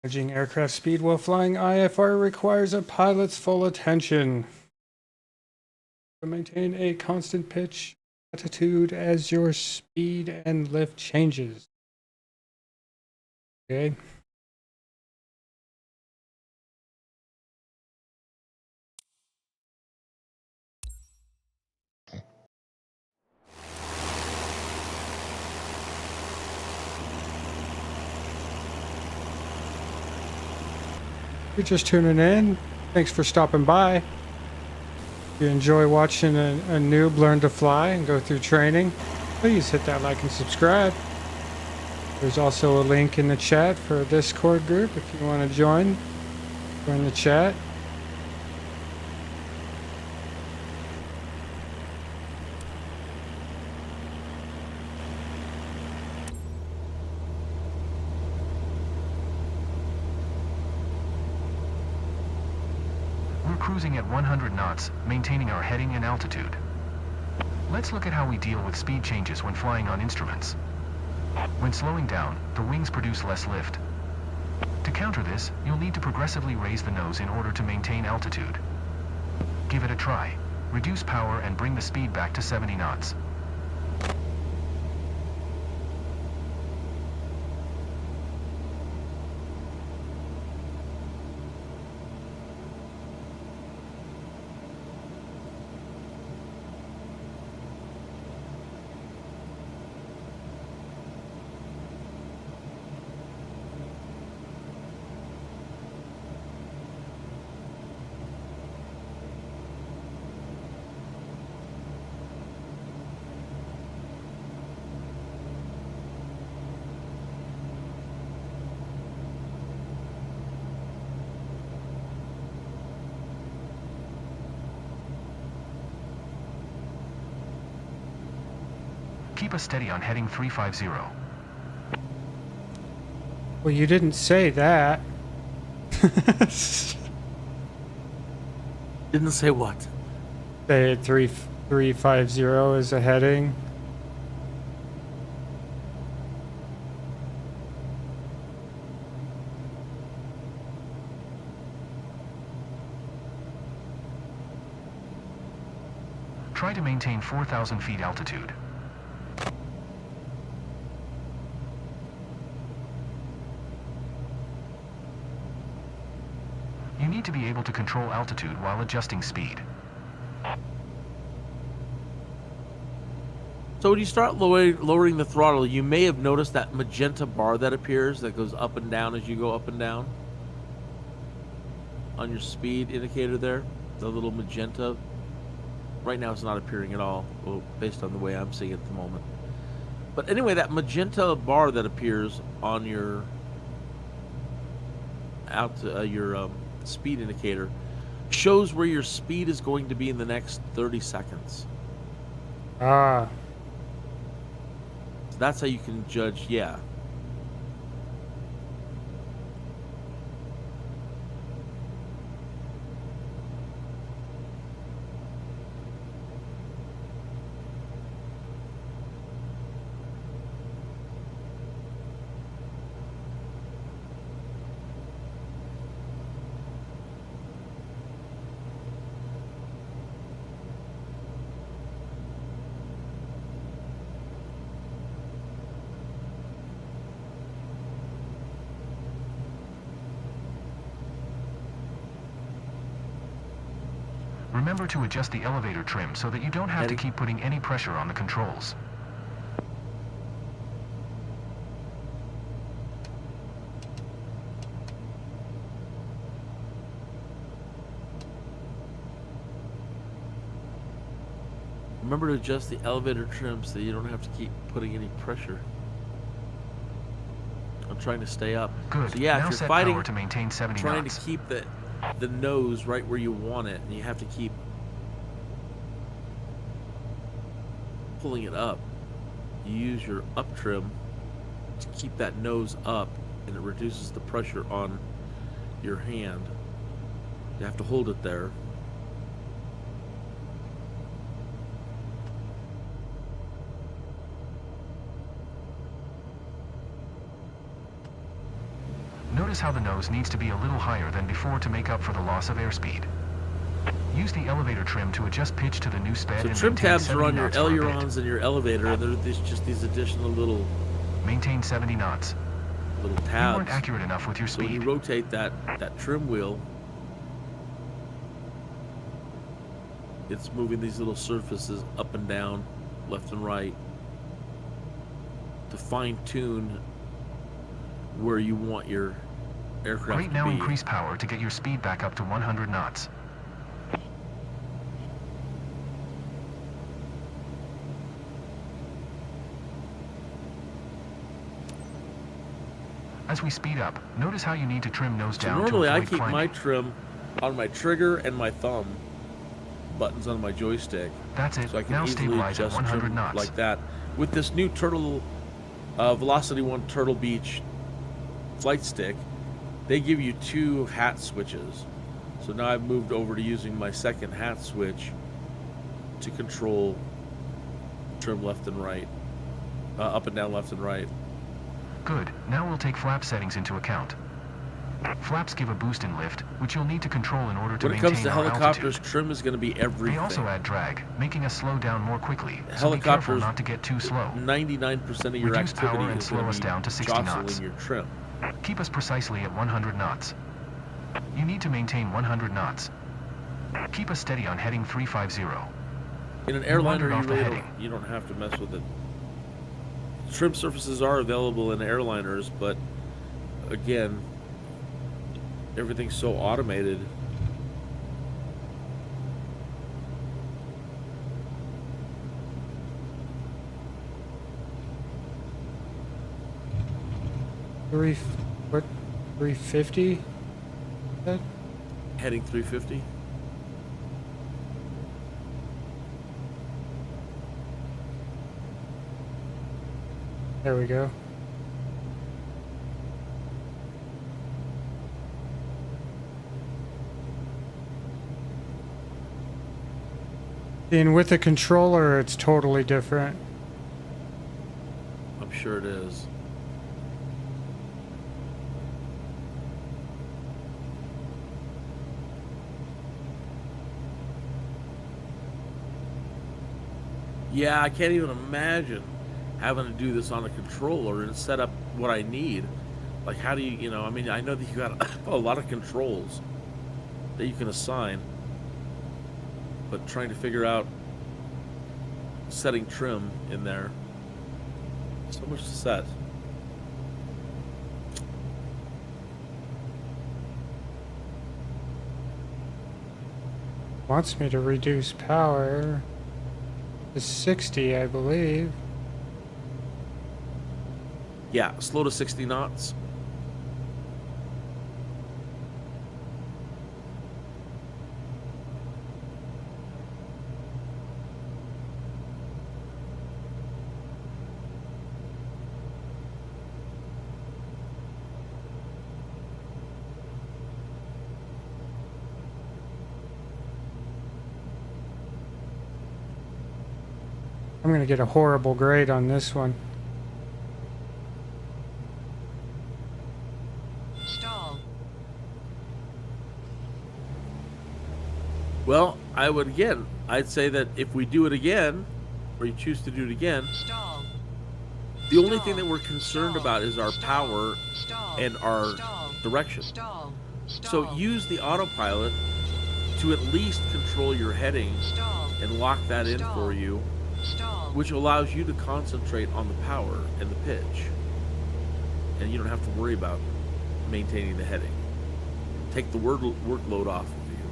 Managing aircraft speed while flying IFR requires a pilot's full attention. To maintain a constant pitch attitude as your speed and lift changes. Okay. You're just tuning in. Thanks for stopping by. If you enjoy watching a noob learn to fly and go through training, please hit that like and subscribe. There's also a link in the chat for a Discord group if you want to join the chat. We're cruising at 100 knots, maintaining our heading and altitude. Let's look at how we deal with speed changes when flying on instruments. When slowing down, the wings produce less lift. To counter this, you'll need to progressively raise the nose in order to maintain altitude. Give it a try. Reduce power and bring the speed back to 70 knots. Keep us steady on heading 350. Well, you didn't say that. Didn't say what? Say 350 is a heading. Try to maintain 4,000 feet altitude. You need to be able to control altitude while adjusting speed. So when you start lowering the throttle, you may have noticed that magenta bar that appears that goes up and down as you go up and down on your speed indicator there. The little magenta. Right now it's not appearing at all, well, based on the way I'm seeing it at the moment. But anyway, that magenta bar that appears on your speed indicator shows where your speed is going to be in the next 30 seconds. Ah. So that's how you can judge, yeah. Remember to adjust the elevator trim so that you don't have to keep putting any pressure on the controls. Remember to adjust the elevator trim so you don't have to keep putting any pressure. I'm trying to stay up. Good. So yeah, now if you're set fighting, power to maintain 70 trying knots. to keep the nose right where you want it, and you have to keep pulling it up. You use your up trim to keep that nose up, and it reduces the pressure on your hand. You have to hold it there. Notice how the nose needs to be a little higher than before to make up for the loss of airspeed. Use the elevator trim to adjust pitch to the new sped So and trim maintain tabs 70 are on your knots for a bit. ailerons and your elevator, and they're just these additional little Maintain 70 knots. You tabs. weren't accurate enough with your So when you speed. rotate that trim wheel, it's moving these little surfaces up and down, left and right, to fine tune where you want your aircraft Right to now be. increase power to get your speed back up to 100 knots. As we speed up, notice how you need to trim nose So down normally to I avoid keep climbing. my trim on my trigger and my thumb buttons on my joystick. That's it. So I can Now easily stabilize at adjust 100 trim knots. like that. With this new Velocity 1 Turtle Beach flight stick, they give you 2 hat switches. So So now I've moved over to using my second hat switch to control trim left and right, up and down, left and right. Good. Now we'll take flap settings into account. Flaps give a boost in lift, which you'll need to control in order to When it maintain comes to our helicopters, altitude. trim is going to be everything. They also add drag, making us slow down more quickly. So be careful Helicopters, not to get too slow. 99% of your Reduce activity power and is slow going us to be down to 60 jostling knots. your trim. Keep us precisely at 100 knots. You need to maintain 100 knots. Keep us steady on heading 350. In an airliner, wandered off the heading. you don't have to mess with it. Trim surfaces are available in airliners, but again, everything's so automated. What? 350? Heading 350. There we go. And with the controller, it's totally different. I'm sure it is. Yeah, I can't even imagine having to do this on a controller and set up what I need. Like, how do you, I mean, I know that you got a lot of controls that you can assign, but trying to figure out setting trim in there, so much to set. Wants me to reduce power to 60, I believe. Yeah, slow to 60 knots. I'm gonna get a horrible grade on this one. Stall. Well, I'd say that if we do it again, or you choose to do it again, Stall. the only thing that we're concerned about is our power and our direction. Stall. So use the autopilot to at least control your heading and lock that in for you, which allows you to concentrate on the power and the pitch. And you don't have to worry about maintaining the heading. Take the workload off of you.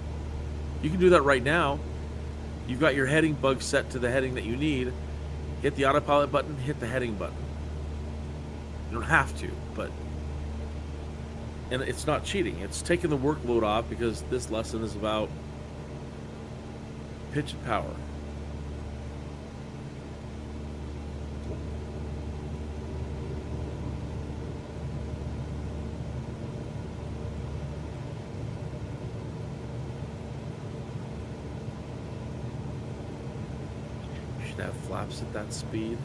You can do that right now. You've got your heading bug set to the heading that you need. Hit the autopilot button, hit the heading button. You don't have to, but... And it's not cheating. It's taking the workload off because this lesson is about pitch and power. You should have flaps at that speed.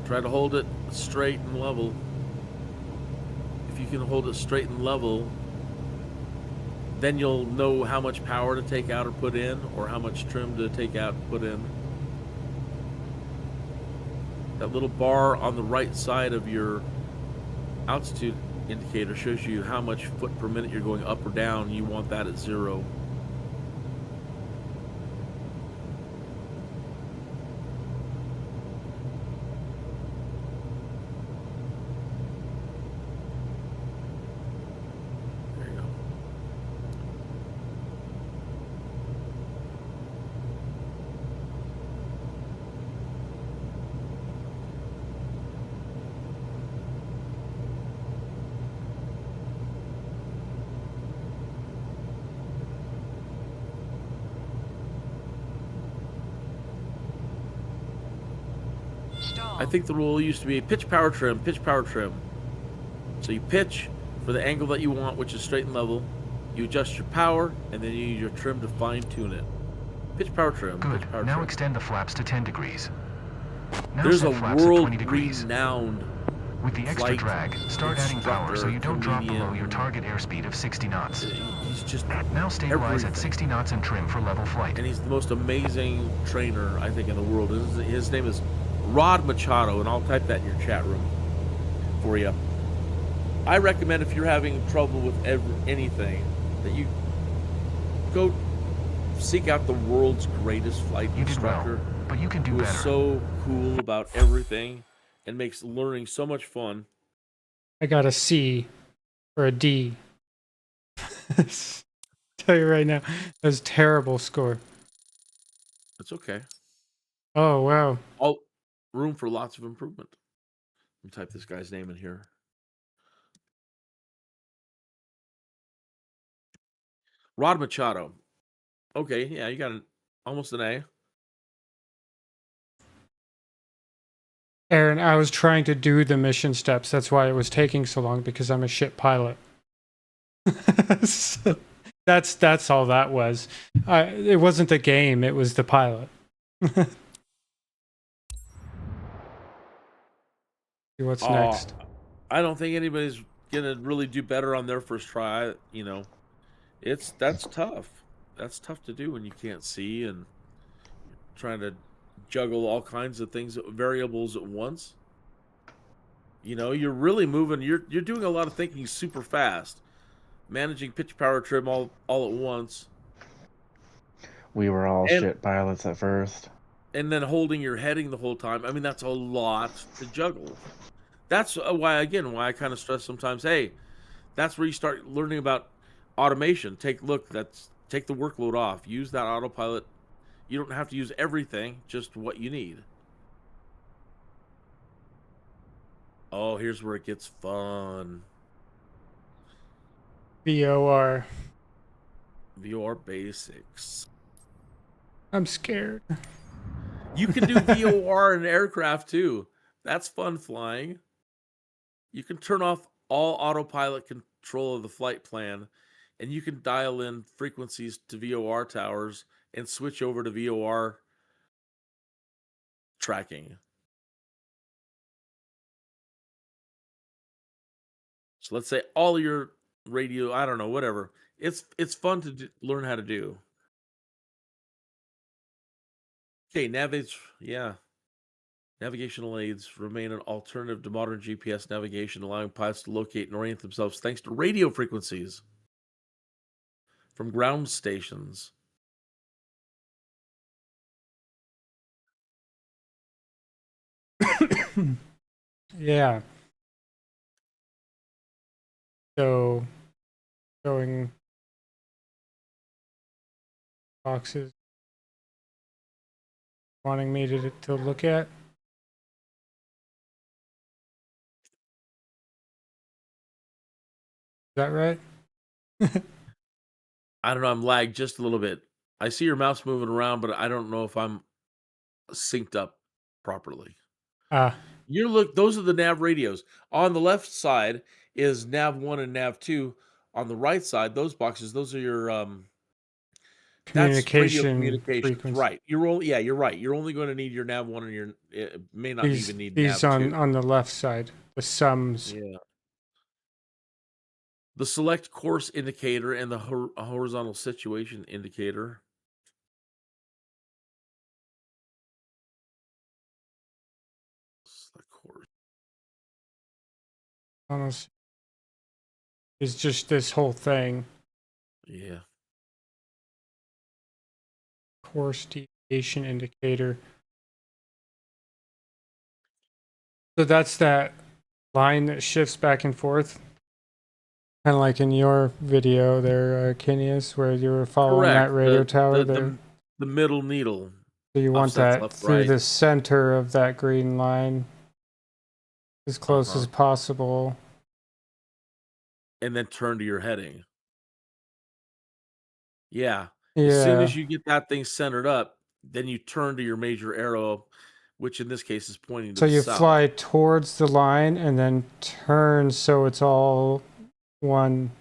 Try to hold it straight and level. If you can hold it straight and level, then you'll know how much power to take out or put in, or how much trim to take out and put in. That little bar on the right side of your altitude indicator shows you how much foot per minute you're going up or down. You want that at 0. I think the rule used to be pitch power trim, pitch power trim. So you pitch for the angle that you want, which is straight and level. You adjust your power, and then you use your trim to fine-tune it. Pitch power trim, Good. pitch power Now trim. extend the flaps to 10 degrees. Now There's a set flaps at 20 degrees. world-renowned With the extra flight drag, start adding power so you don't drop below your comedian. target airspeed of 60 knots. He's just Now stabilize at everything. 60 knots and trim for level flight. And he's the most amazing trainer, I think, in the world. His name is Rod Machado, and I'll type that in your chat room for you. I recommend if you're having trouble with anything, that you go seek out the world's greatest flight You did well, instructor, but you can do who is better. so cool about everything and makes learning so much fun. I got a C or a D. Tell you right now, that was a terrible score. It's okay. Oh wow. All room for lots of improvement. Let me type this guy's name in here. Rod Machado. Okay, yeah, you got almost an A. Aaron, I was trying to do the mission steps. That's why it was taking so long, because I'm a shit pilot. So that's all that was. It wasn't the game, it was the pilot. See what's next. I don't think anybody's gonna really do better on their first try. You know, that's tough. That's tough to do when you can't see and trying to juggle all kinds of things, variables at once. You know, you're really moving. You're doing a lot of thinking super fast, managing pitch power trim all at once, We were all And- shit pilots at first. and then holding your heading the whole time. I mean, that's a lot to juggle. That's why I kind of stress sometimes. Hey, that's where you start learning about automation. Take the workload off. Use that autopilot. You don't have to use everything, just what you need. Oh, here's where it gets fun. VOR. VOR basics. I'm scared. You can do VOR in aircraft too. That's fun flying. You can turn off all autopilot control of the flight plan, and you can dial in frequencies to VOR towers and switch over to VOR tracking. So let's say all your radio, I don't know, whatever. It's fun to learn how to do. Okay, navigational aids remain an alternative to modern GPS navigation, allowing pilots to locate and orient themselves thanks to radio frequencies from ground stations. Yeah. So, showing boxes wanting me to look at. Is that right? I don't know, I'm lagged just a little bit. I see your mouse moving around, but I don't know if I'm synced up properly. Those are the nav radios. On the left side is nav 1 and nav 2. On the right side, those boxes, those are your that's radio communications. Frequency. Right. You're right. You're only going to need your nav 1 and your may not even need these nav 2. on the left side, the sums. Yeah. The select course indicator and the horizontal situation indicator. Select course. Almost is just this whole thing. Yeah. Course deviation indicator. So that's that line that shifts back and forth. Kind of like in your video there, Kinius, where you were following Correct. that radio tower the, there. The middle needle. So you want offsets that left, through right. the center of that green line as close as possible. And then turn to your heading. Yeah. Yeah. As soon as you get that thing centered up, then you turn to your major arrow, which in this case is pointing to So the you south. fly towards the line and then turn so it's all one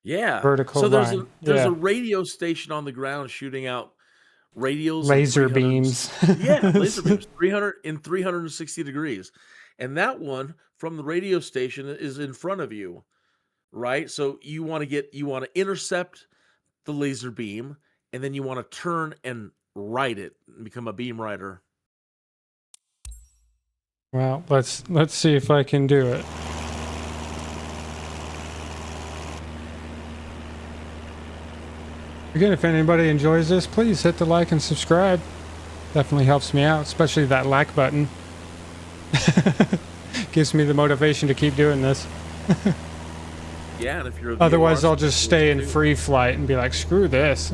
vertical So line. there's a radio station on the ground shooting out radios and Laser beams. laser beams 360 degrees, and that one from the radio station is in front of you, right? So you want to intercept the laser beam, and then you want to turn and ride it and become a beam rider. Well, let's see if I can do it. Again, if anybody enjoys this, please hit the like and subscribe. Definitely helps me out, especially that like button. Gives me the motivation to keep doing this. Yeah, and if you're Otherwise, I'll just stay in free flight and be like, screw this.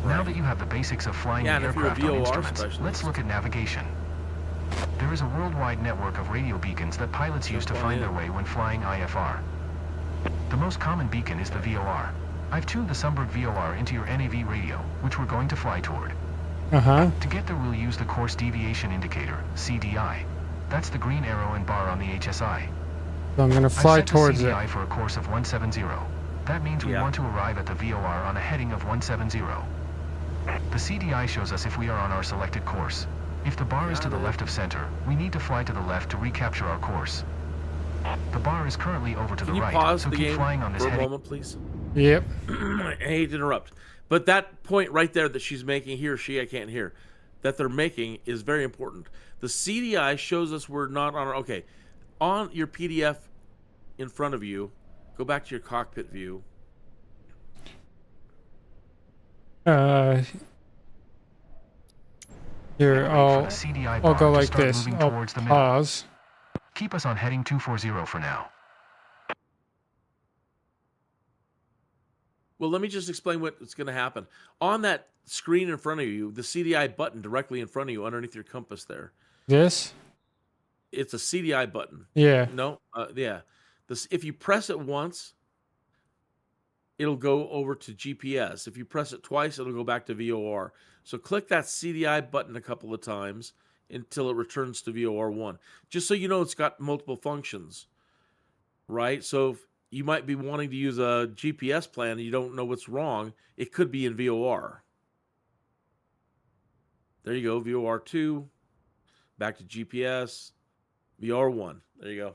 Now that you have the basics of flying the and if you're a aircraft on VOR instruments, specialist. let's look at navigation. There is a worldwide network of radio beacons that pilots use to find their way when flying IFR. The most common beacon is the VOR. I've tuned the Sunberg VOR into your NAV radio, which we're going to fly toward. To get there, we'll use the course deviation indicator, CDI. That's the green arrow and bar on the HSI. So I'm going to fly towards CDI it. for a course of 170. That means we want to arrive at the VOR on a heading of 170. The CDI shows us if we are on our selected course. If the bar is to the left of center, we need to fly to the left to recapture our course. The bar is currently over to the right, pause so the keep game flying on this for a heading. moment, please? Yep. I hate to interrupt, but that point right there that she's making, he or she, I can't hear, that they're making is very important. The CDI shows us we're not on our, okay, on your PDF in front of you, go back to your cockpit view. Here, I'll go like this. I'll pause. Keep us on heading 240 for now. Well, let me just explain what's going to happen. On that screen in front of you, the CDI button directly in front of you underneath your compass there. This? It's a CDI button. Yeah. No? Yeah. If you press it once, it'll go over to GPS. If you press it twice, it'll go back to VOR. So click that CDI button a couple of times until it returns to VOR 1. Just so you know it's got multiple functions, right? So if you might be wanting to use a GPS plan and you don't know what's wrong, it could be in VOR. There you go, VOR 2, back to GPS, VOR 1. There you go.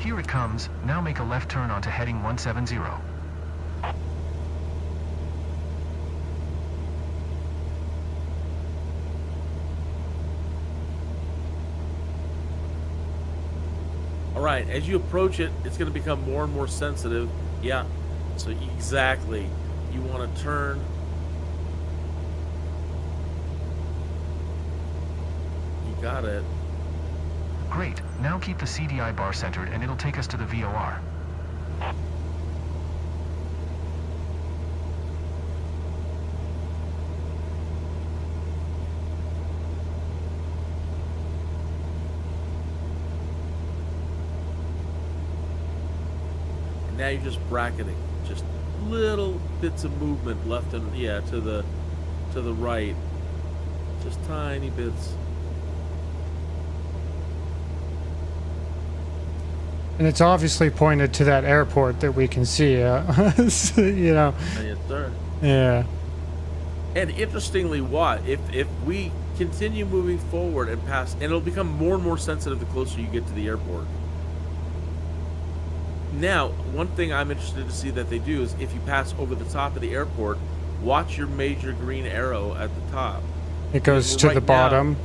Here it comes. Now make a left turn onto heading 170. All right, as you approach it, it's going to become more and more sensitive. Yeah, so exactly. You want to turn. You got it. Great. Now keep the CDI bar centered and it'll take us to the VOR. And now you're just bracketing. Just little bits of movement left and to the right. Just tiny bits. And it's obviously pointed to that airport that we can see, you know. Yes, sir. Yeah. And interestingly, if we continue moving forward and past, and it'll become more and more sensitive the closer you get to the airport. Now, one thing I'm interested to see that they do is if you pass over the top of the airport, watch your major green arrow at the top. It goes to the bottom.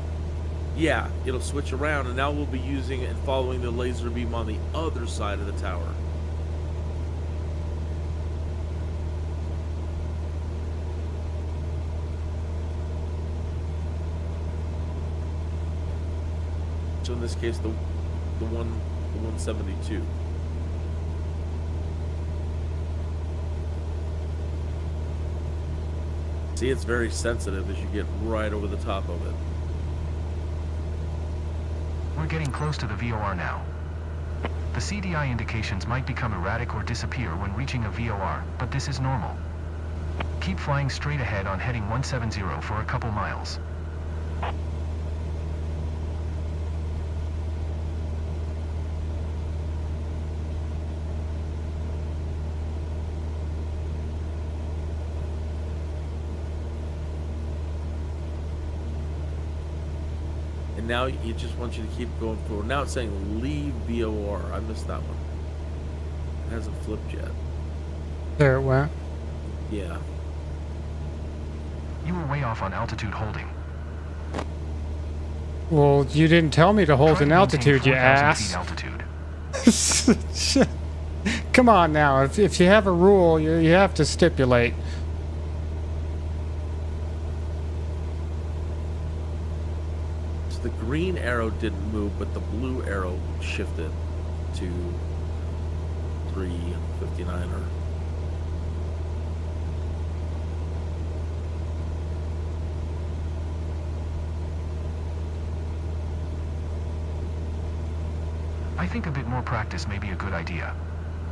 Yeah, it'll switch around, and now we'll be using and following the laser beam on the other side of the tower. So in this case, the 172. See, it's very sensitive as you get right over the top of it. We're getting close to the VOR now. The CDI indications might become erratic or disappear when reaching a VOR, but this is normal. Keep flying straight ahead on heading 170 for a couple miles. Now it just wants you to keep going forward. Now it's saying leave VOR. I missed that one. It hasn't flipped yet. There it went. Yeah. You were way off on altitude holding. Well, you didn't tell me to hold Try an to maintain altitude, you 4,000 feet ass. altitude. Come on now. If you have a rule, you have to stipulate. So the green arrow didn't move, but the blue arrow shifted to 359er. I think a bit more practice may be a good idea.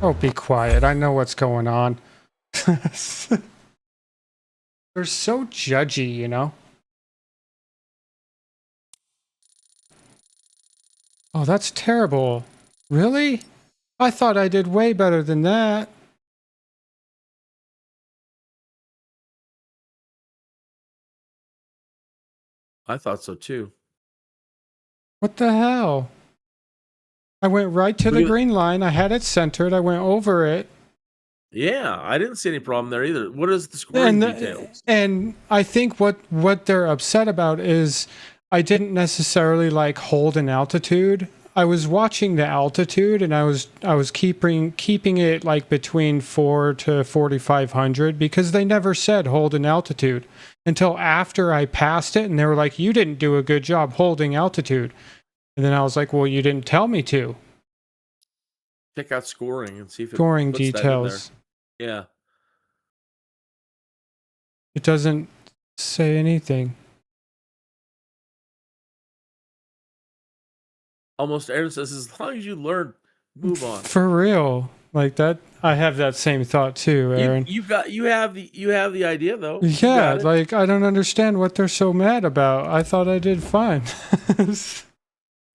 Oh, be quiet. I know what's going on. They're so judgy, you know? Oh, that's terrible. Really? I thought I did way better than that. I thought so too. What the hell? I went right to the green line. I had it centered. I went over it. Yeah, I didn't see any problem there either. What is the scoring details? And I think what they're upset about is I didn't necessarily like hold an altitude. I was watching the altitude and I was keeping it like between 4 to 4,500 because they never said hold an altitude until after I passed it, and they were like, "You didn't do a good job holding altitude." And then I was like, "Well, you didn't tell me to." Check out scoring and see if it Scoring puts that in details. there. Yeah. It doesn't say anything. Almost Aaron says, as long as you learn, move on. For real. Like that, I have that same thought too, Aaron. You have the idea though. Yeah, like I don't understand what they're so mad about. I thought I did fine.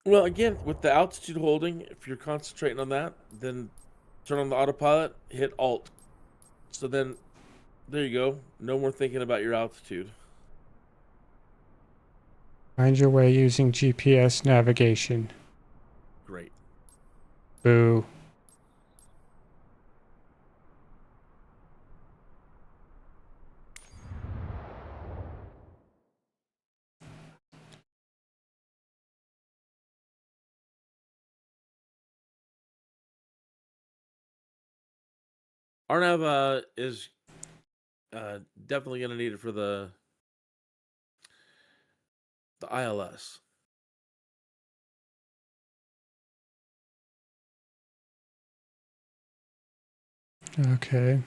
Well, again, with the altitude holding, if you're concentrating on that, then turn on the autopilot, hit Alt. So then, there you go. No more thinking about your altitude. Find your way using GPS navigation. Great. Boo. RNAV is definitely going to need it for the ILS. Okay.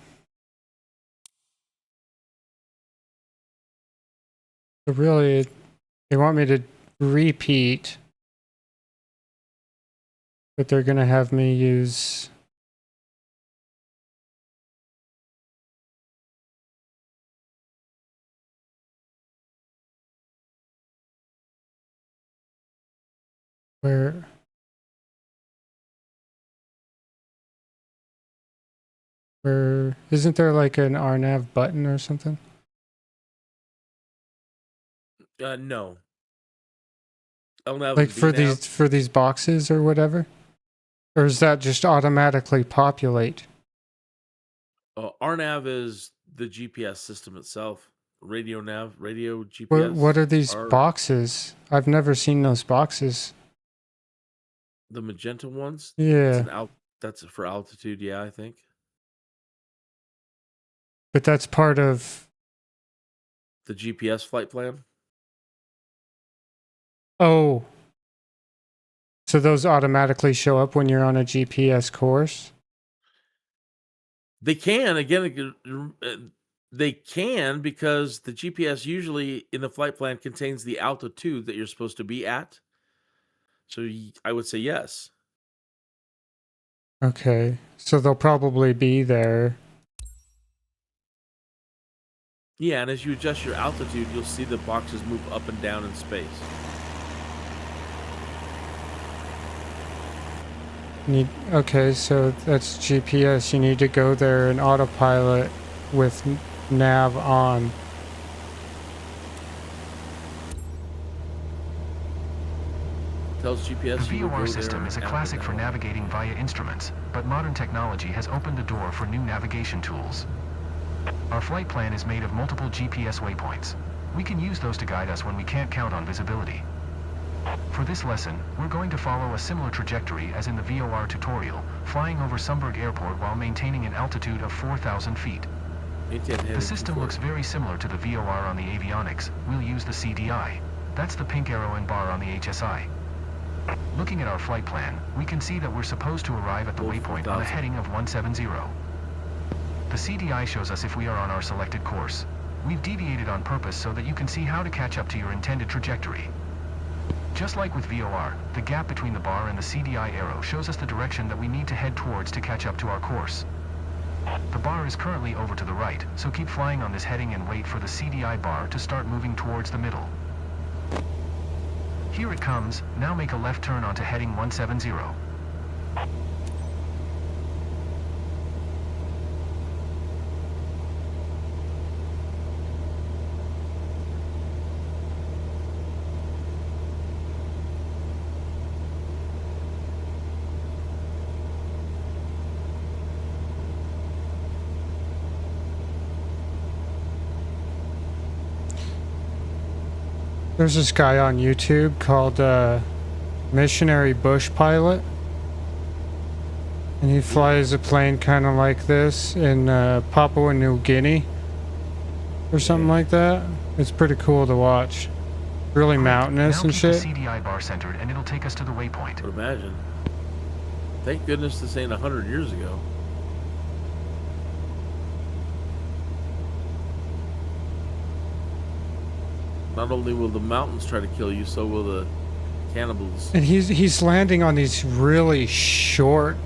So really, they want me to repeat, but they're going to have me use... Where... Isn't there like an RNAV button or something? No. LNAV Like and for these boxes or whatever? Or is that just automatically populate? RNAV is the GPS system itself. Radio nav, radio GPS. What are these boxes? I've never seen those boxes. The magenta ones? Yeah. That's for altitude, yeah, I think. But that's part of the GPS flight plan. Oh. So those automatically show up when you're on a GPS course? They can, again, they can, because the GPS usually in the flight plan contains the altitude that you're supposed to be at. So I would say yes. Okay. So they'll probably be there. Yeah, and as you adjust your altitude, you'll see the boxes move up and down in space. Okay, so that's GPS. You need to go there in autopilot with nav on. Tells GPS the VOR system is a classic for navigating via instruments, but modern technology has opened the door for new navigation tools. Our flight plan is made of multiple GPS waypoints. We can use those to guide us when we can't count on visibility. For this lesson, we're going to follow a similar trajectory as in the VOR tutorial, flying over Sumburg Airport while maintaining an altitude of 4,000 feet. The system looks very similar to the VOR on the avionics. We'll use the CDI. That's the pink arrow and bar on the HSI. Looking at our flight plan, we can see that we're supposed to arrive at the waypoint on a heading of 170. The CDI shows us if we are on our selected course. We've deviated on purpose so that you can see how to catch up to your intended trajectory. Just like with VOR, the gap between the bar and the CDI arrow shows us the direction that we need to head towards to catch up to our course. The bar is currently over to the right, so keep flying on this heading and wait for the CDI bar to start moving towards the middle. Here it comes. Now make a left turn onto heading 170. There's this guy on YouTube called Missionary Bush Pilot. And he flies a plane kind of like this in Papua New Guinea. Or something like that. It's pretty cool to watch. Really mountainous and shit. The CDI bar centered and it'll take us to the waypoint. But imagine. Thank goodness this ain't 100 years ago. Not only will the mountains try to kill you, so will the cannibals. And he's landing on these really short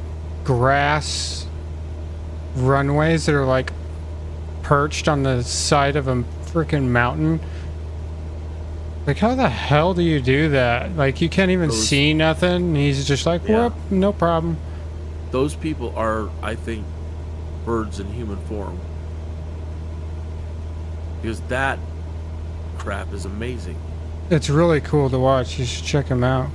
grass runways that are like perched on the side of a freaking mountain. Like, how the hell do you do that? Like, you can't even see nothing. And he's just like, whoop, no problem. Those people are, I think, birds in human form. Because that crap is amazing. It's really cool to watch. You should check him out.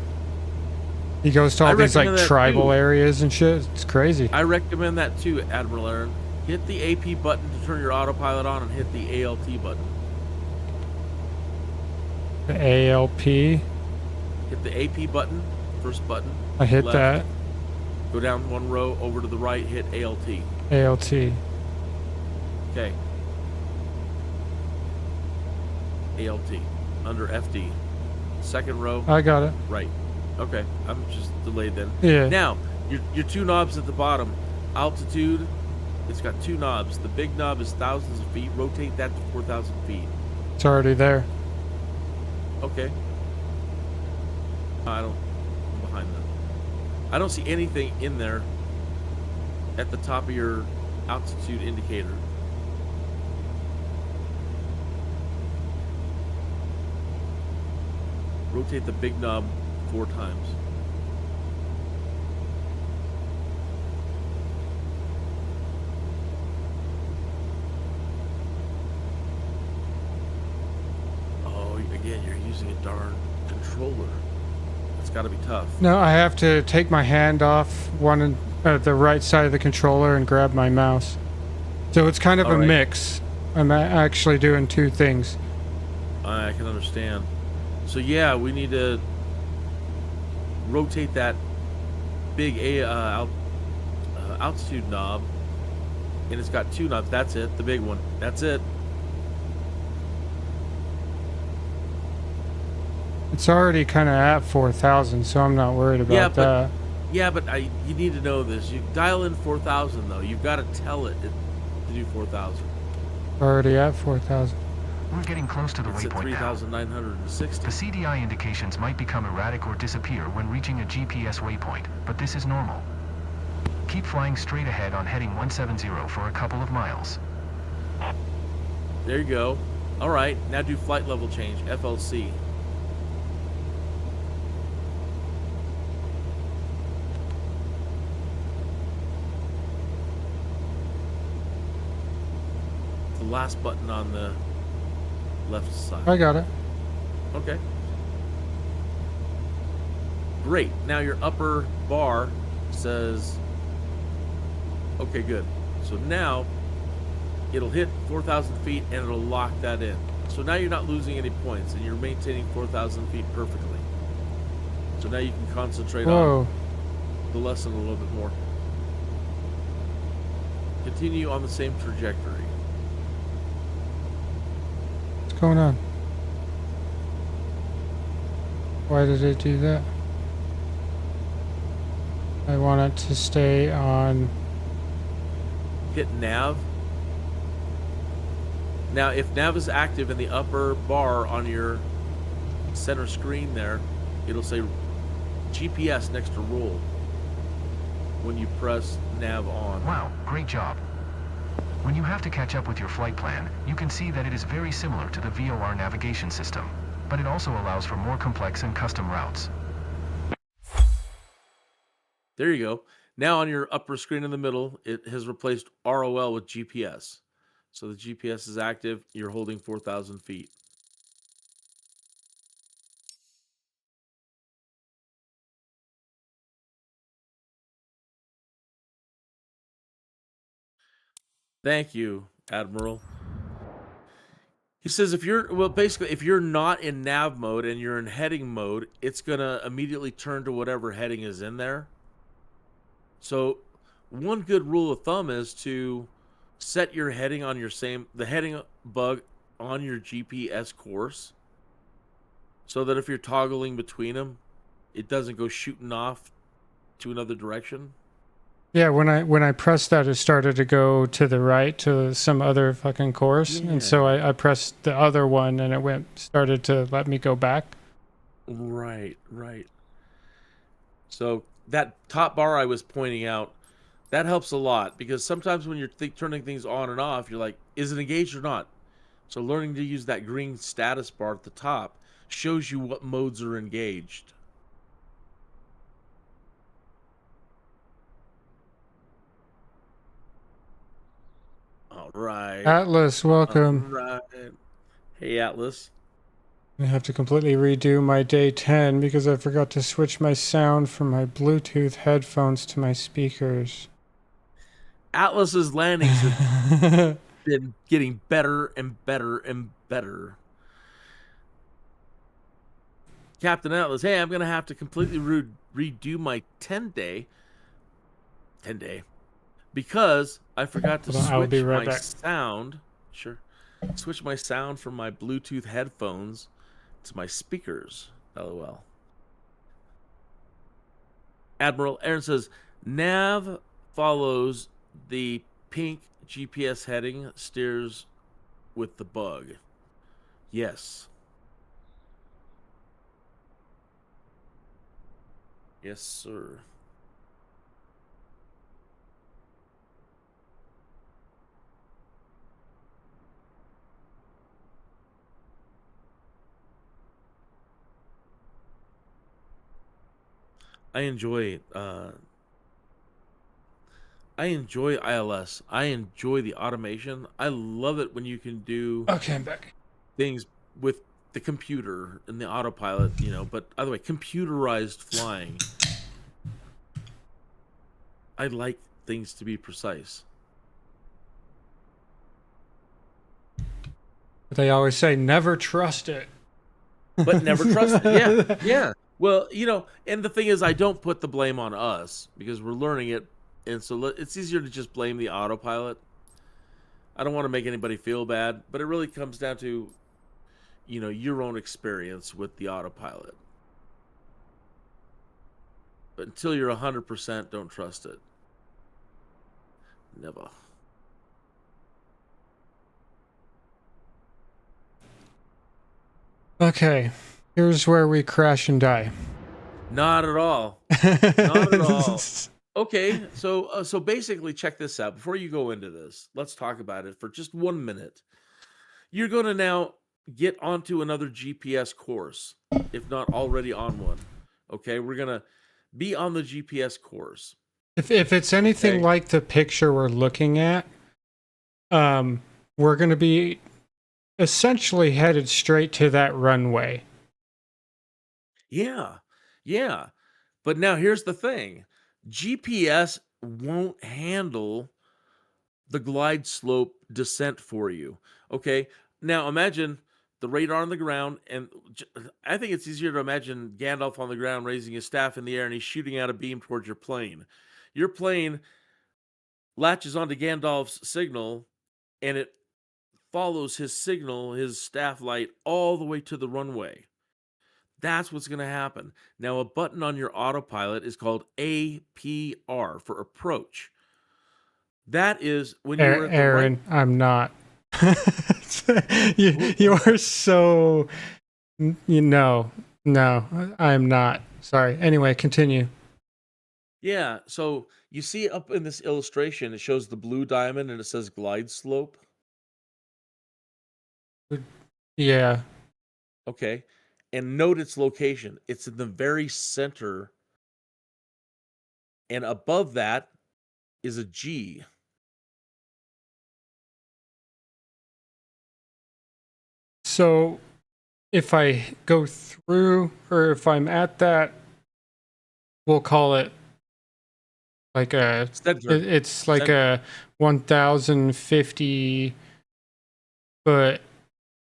He goes to all these like tribal areas and shit. It's crazy. I recommend that too, Admiral Aaron. Hit the AP button to turn your autopilot on and hit the ALT button. The ALP? Hit the AP button, first button. I hit left. that. Go down one row, over to the right, hit ALT. ALT. Okay. ALT. Under FD. Second row. I got it. Right. Okay. I'm just delayed then. Yeah. Now, your two knobs at the bottom. Altitude, it's got two knobs. The big knob is thousands of feet. Rotate that to 4,000 feet. It's already there. Okay. I'm behind that. I don't see anything in there at the top of your altitude indicator. Rotate the big knob 4 times. Oh, again, you're using a darn controller. It's got to be tough. No, I have to take my hand off the right side of the controller and grab my mouse. So it's kind of a mix. I'm actually doing two things. I can understand. So yeah, we need to rotate that big altitude knob, and it's got two knobs. That's it, the big one. That's it. It's already kind of at 4,000, so I'm not worried about that. Yeah, but you need to know this. You dial in 4,000 though. You've got to tell it to do 4,000. Already at 4,000. We're getting close to the It's at waypoint now. 3,960. The CDI indications might become erratic or disappear when reaching a GPS waypoint, but this is normal. Keep flying straight ahead on heading 170 for a couple of miles. There you go. All right, now do flight level change, FLC. The last button on the left side. I got it. Okay. Great. Now your upper bar says, okay, good. So now it'll hit 4,000 feet and it'll lock that in. So now you're not losing any points and you're maintaining 4,000 feet perfectly. So now you can concentrate on the lesson a little bit more. Continue on the same trajectory. What's going on? Why did it do that? I want it to stay on. Hit nav. Now, if nav is active in the upper bar on your center screen there, it'll say GPS next to roll when you press nav on. Wow, great job. When you have to catch up with your flight plan, you can see that it is very similar to the VOR navigation system, but it also allows for more complex and custom routes. There you go. Now on your upper screen in the middle, it has replaced ROL with GPS. So the GPS is active. You're holding 4,000 feet. Thank you, Admiral. He says if you're, well, basically, if you're not in nav mode and you're in heading mode, it's going to immediately turn to whatever heading is in there. So one good rule of thumb is to set your heading on your the heading bug on your GPS course so that if you're toggling between them, it doesn't go shooting off to another direction. Yeah, when I pressed that, it started to go to the right to some other fucking course, and so I pressed the other one, and it started to let me go back. Right. So that top bar I was pointing out, that helps a lot because sometimes when you're turning things on and off, you're like, is it engaged or not? So learning to use that green status bar at the top shows you what modes are engaged. All right. Atlas, welcome. All right. Hey, Atlas. I have to completely redo my day 10 because I forgot to switch my sound from my Bluetooth headphones to my speakers. Atlas's landings have been getting better and better and better. Captain Atlas, hey, I'm going to have to completely redo my 10-day because I forgot to switch my sound. Sure. Switch my sound from my Bluetooth headphones to my speakers. LOL. Admiral Aaron says, nav follows the pink GPS heading, steers with the bug. Yes. Yes, sir. I enjoy ILS. I enjoy the automation. I love it when you can do Okay, I'm back. Things with the computer and the autopilot, but either way, computerized flying. I like things to be precise. They always say never trust it. But never trust it. Yeah, yeah. Well, and the thing is, I don't put the blame on us because we're learning it, and so it's easier to just blame the autopilot. I don't want to make anybody feel bad, but it really comes down to, your own experience with the autopilot. But until you're 100%, don't trust it. Never. Okay, here's where we crash and die. Not at all. Not at all. Okay, so basically, check this out. Before you go into this, let's talk about it for just 1 minute. You're going to now get onto another GPS course, if not already on one. Okay, we're going to be on the GPS course. If it's anything like the picture we're looking at, we're going to be essentially headed straight to that runway. Yeah. But now here's the thing. GPS won't handle the glide slope descent for you. Okay? Now imagine the radar on the ground, and I think it's easier to imagine Gandalf on the ground raising his staff in the air and he's shooting out a beam towards your plane. Your plane latches onto Gandalf's signal and it follows his signal, his staff light, all the way to the runway. That's what's going to happen. Now, a button on your autopilot is called APR for approach. That is when you're at Aaron, I'm not. you are so... No, I'm not. Sorry. Anyway, continue. Yeah, so you see up in this illustration, it shows the blue diamond and it says glide slope. Yeah. Okay. And note its location. It's in the very center. And above that is a G. So if I go through, or if I'm at that, we'll call it like it's like a 1,050 foot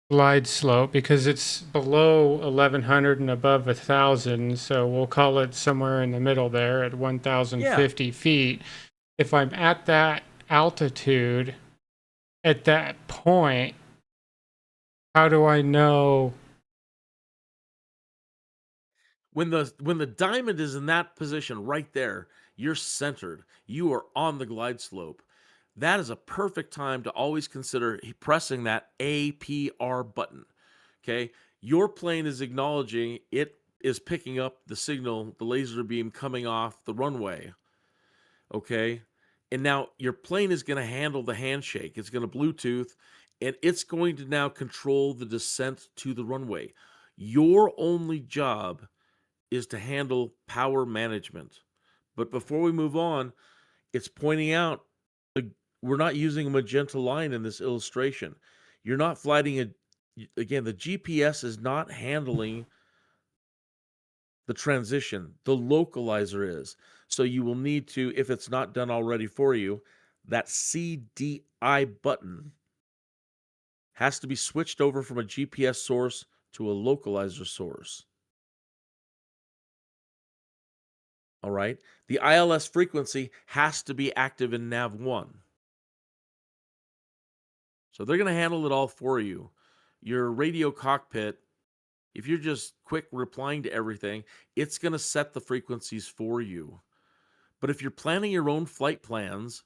glide slope because it's below 1,100 and above 1,000. So we'll call it somewhere in the middle there at 1,050 feet. If I'm at that altitude, at that point, how do I know? When the diamond is in that position right there, you're centered. You are on the glide slope. That is a perfect time to always consider pressing that APR button. Okay? Your plane is acknowledging it is picking up the signal, the laser beam coming off the runway. Okay? And now your plane is going to handle the handshake. It's going to Bluetooth, and it's going to now control the descent to the runway. Your only job is to handle power management. But before we move on, it's pointing out we're not using a magenta line in this illustration. You're not flying again, the GPS is not handling the transition. The localizer is. So you will need to, if it's not done already for you, that CDI button has to be switched over from a GPS source to a localizer source. All right. The ILS frequency has to be active in nav1. So they're going to handle it all for you. Your radio cockpit, if you're just quick replying to everything, it's going to set the frequencies for you. But if you're planning your own flight plans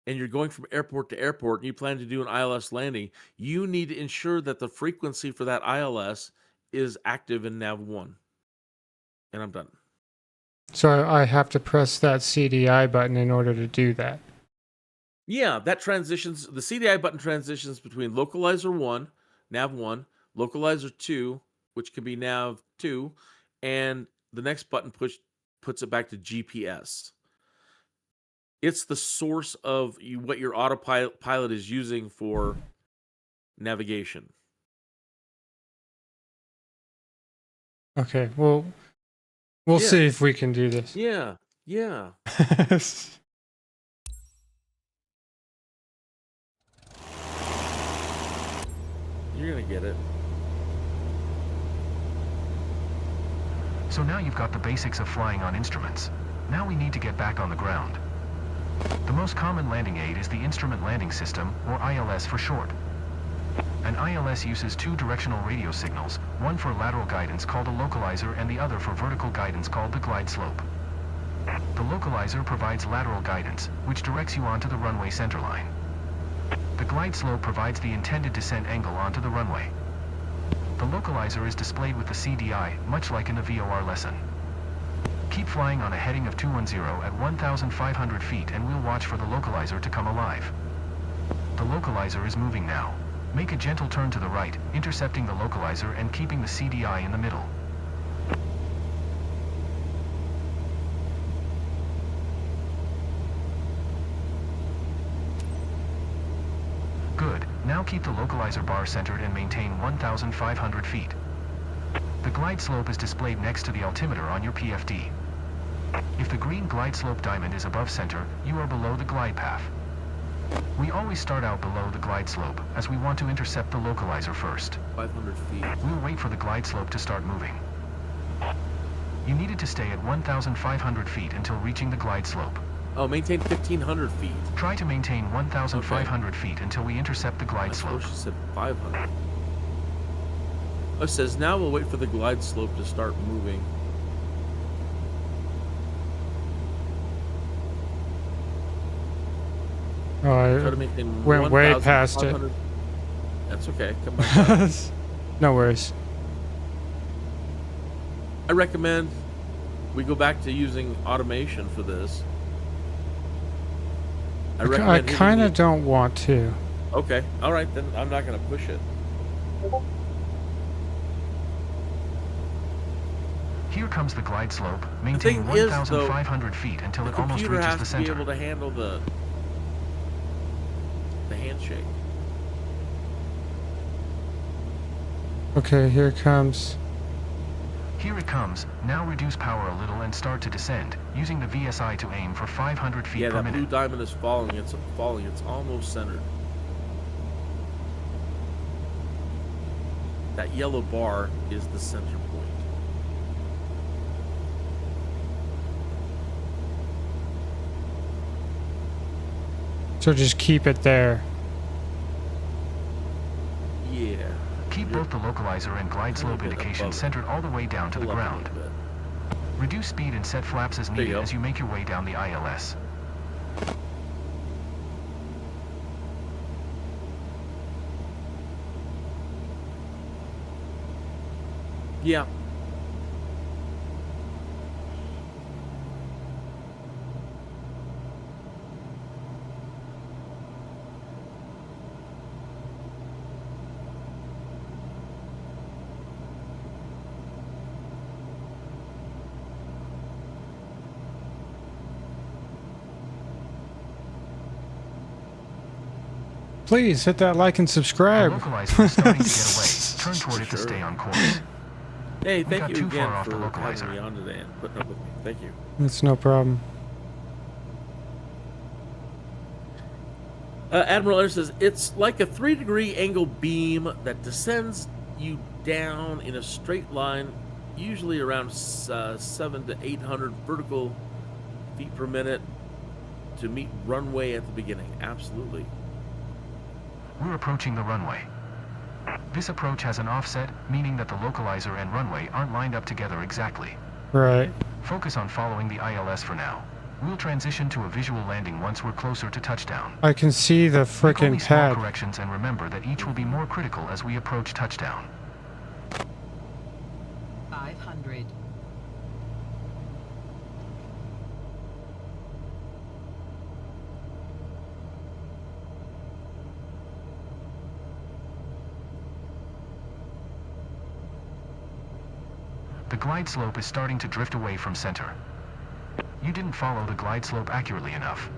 and you're going from airport to airport and you plan to do an ILS landing, you need to ensure that the frequency for that ILS is active in nav1. And I'm done. So I have to press that CDI button in order to do that. Yeah, that transitions, the CDI button transitions between localizer 1, nav 1, localizer 2, which can be nav 2, and the next button puts it back to GPS. It's the source of what your autopilot is using for navigation. Okay, well, we'll see if we can do this. Yeah. You're gonna get it. So now you've got the basics of flying on instruments. Now we need to get back on the ground. The most common landing aid is the Instrument Landing System, or ILS for short. An ILS uses two directional radio signals, one for lateral guidance called a localizer and the other for vertical guidance called the glide slope. The localizer provides lateral guidance, which directs you onto the runway centerline. The glide slope provides the intended descent angle onto the runway. The localizer is displayed with the CDI, much like in the VOR lesson. Keep flying on a heading of 210 at 1,500 feet and we'll watch for the localizer to come alive. The localizer is moving now. Make a gentle turn to the right, intercepting the localizer and keeping the CDI in the middle. Good. Now keep the localizer bar centered and maintain 1,500 feet. The glide slope is displayed next to the altimeter on your PFD. If the green glide slope diamond is above center, you are below the glide path. We always start out below the glide slope, as we want to intercept the localizer first. 500 feet. We'll wait for the glide slope to start moving. You needed to stay at 1,500 feet until reaching the glide slope. Oh, maintain 1,500 feet. Try to maintain 1,500 feet until we intercept the glide slope. She said 500. Oh, it says now we'll wait for the glide slope to start moving. Oh, I Try to maintain went way past it. 1,500. That's okay. Come back. No worries. I recommend we go back to using automation for this. I kind of don't want to. Okay. All right, then I'm not going to push it. Here comes the glide slope. Maintain 1,500 feet until it almost reaches the center. The computer has to be able to handle the handshake. Okay, here it comes. Here it comes. Now reduce power a little and start to descend, using the VSI to aim for 500 feet per minute. Yeah, that blue minute. diamond is falling. It's falling. It's almost centered. That yellow bar is the center point. So just keep it there. Yeah. Keep both the localizer and glide slope indications centered all the way down to the ground. Reduce speed and set flaps as needed as you make your way down the ILS. Yeah. Please hit that like and The subscribe. localizer is starting to get away. Turn toward it to stay on course. Hey, We got thank you too again far off the for localizer. having me on today and putting up with me. Thank you. It's no problem. Admiral Ender says, it's like a 3-degree angle beam that descends you down in a straight line, usually around 700 to 800 vertical feet per minute to meet runway at the beginning. Absolutely. We're approaching the runway. This approach has an offset, meaning that the localizer and runway aren't lined up together exactly. Right. Focus on following the ILS for now. We'll transition to a visual landing once we're closer to touchdown. I can see the Make frickin' only small pad. corrections and remember that each will be more critical as we approach touchdown. 500. The glide slope is starting to drift away from center. You didn't follow the glide slope accurately enough.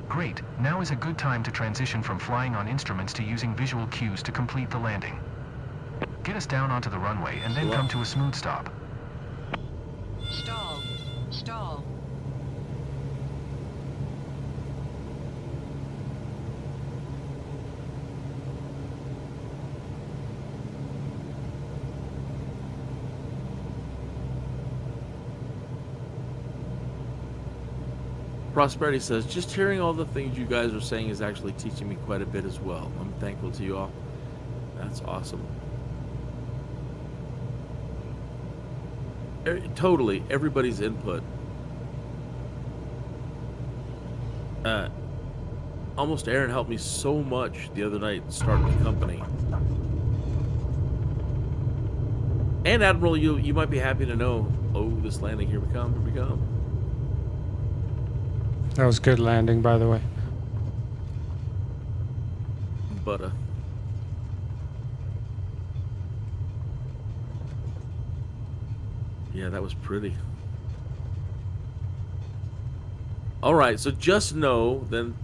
Great, now is a good time to transition from flying on instruments to using visual cues to complete the landing. Get us down onto the runway and then come to a smooth stop. Stall. Stall. Prosperity says, just hearing all the things you guys are saying is actually teaching me quite a bit as well. I'm thankful to you all. That's awesome. Totally, everybody's input. Almost Aaron helped me so much the other night starting the company. And Admiral, you might be happy to know. Oh, this landing, here we come, here we come. That was good landing, by the way. But yeah, that was pretty. All right, so just know then.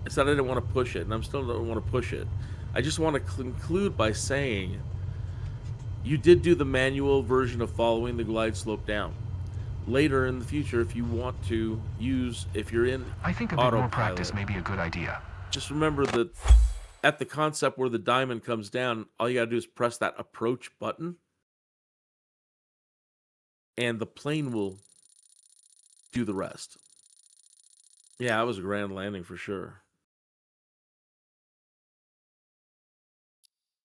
I said I didn't want to push it, and I'm still don't want to push it. I just want to conclude by saying you did do the manual version of following the glide slope down. Later in the future, if you want to use, if you're in I think a bit more practice may be a good idea. just remember that at the concept where the diamond comes down, all you got to do is press that approach button, and the plane will do the rest. Yeah, that was a grand landing for sure.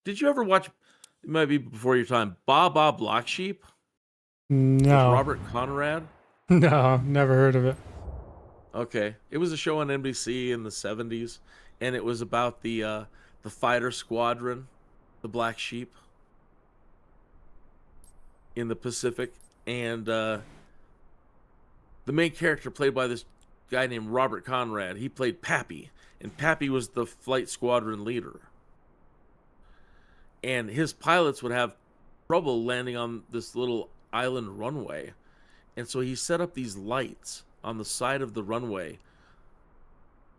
Did you ever watch, it might be before your time, Baa Black Sheep? No. With Robert Conrad? No, never heard of it. Okay. It was a show on NBC in the 70s, and it was about the fighter squadron, the Black Sheep, in the Pacific. And the main character played by this guy named Robert Conrad, he played Pappy, and Pappy was the flight squadron leader. And his pilots would have trouble landing on this little island runway. And so he set up these lights on the side of the runway,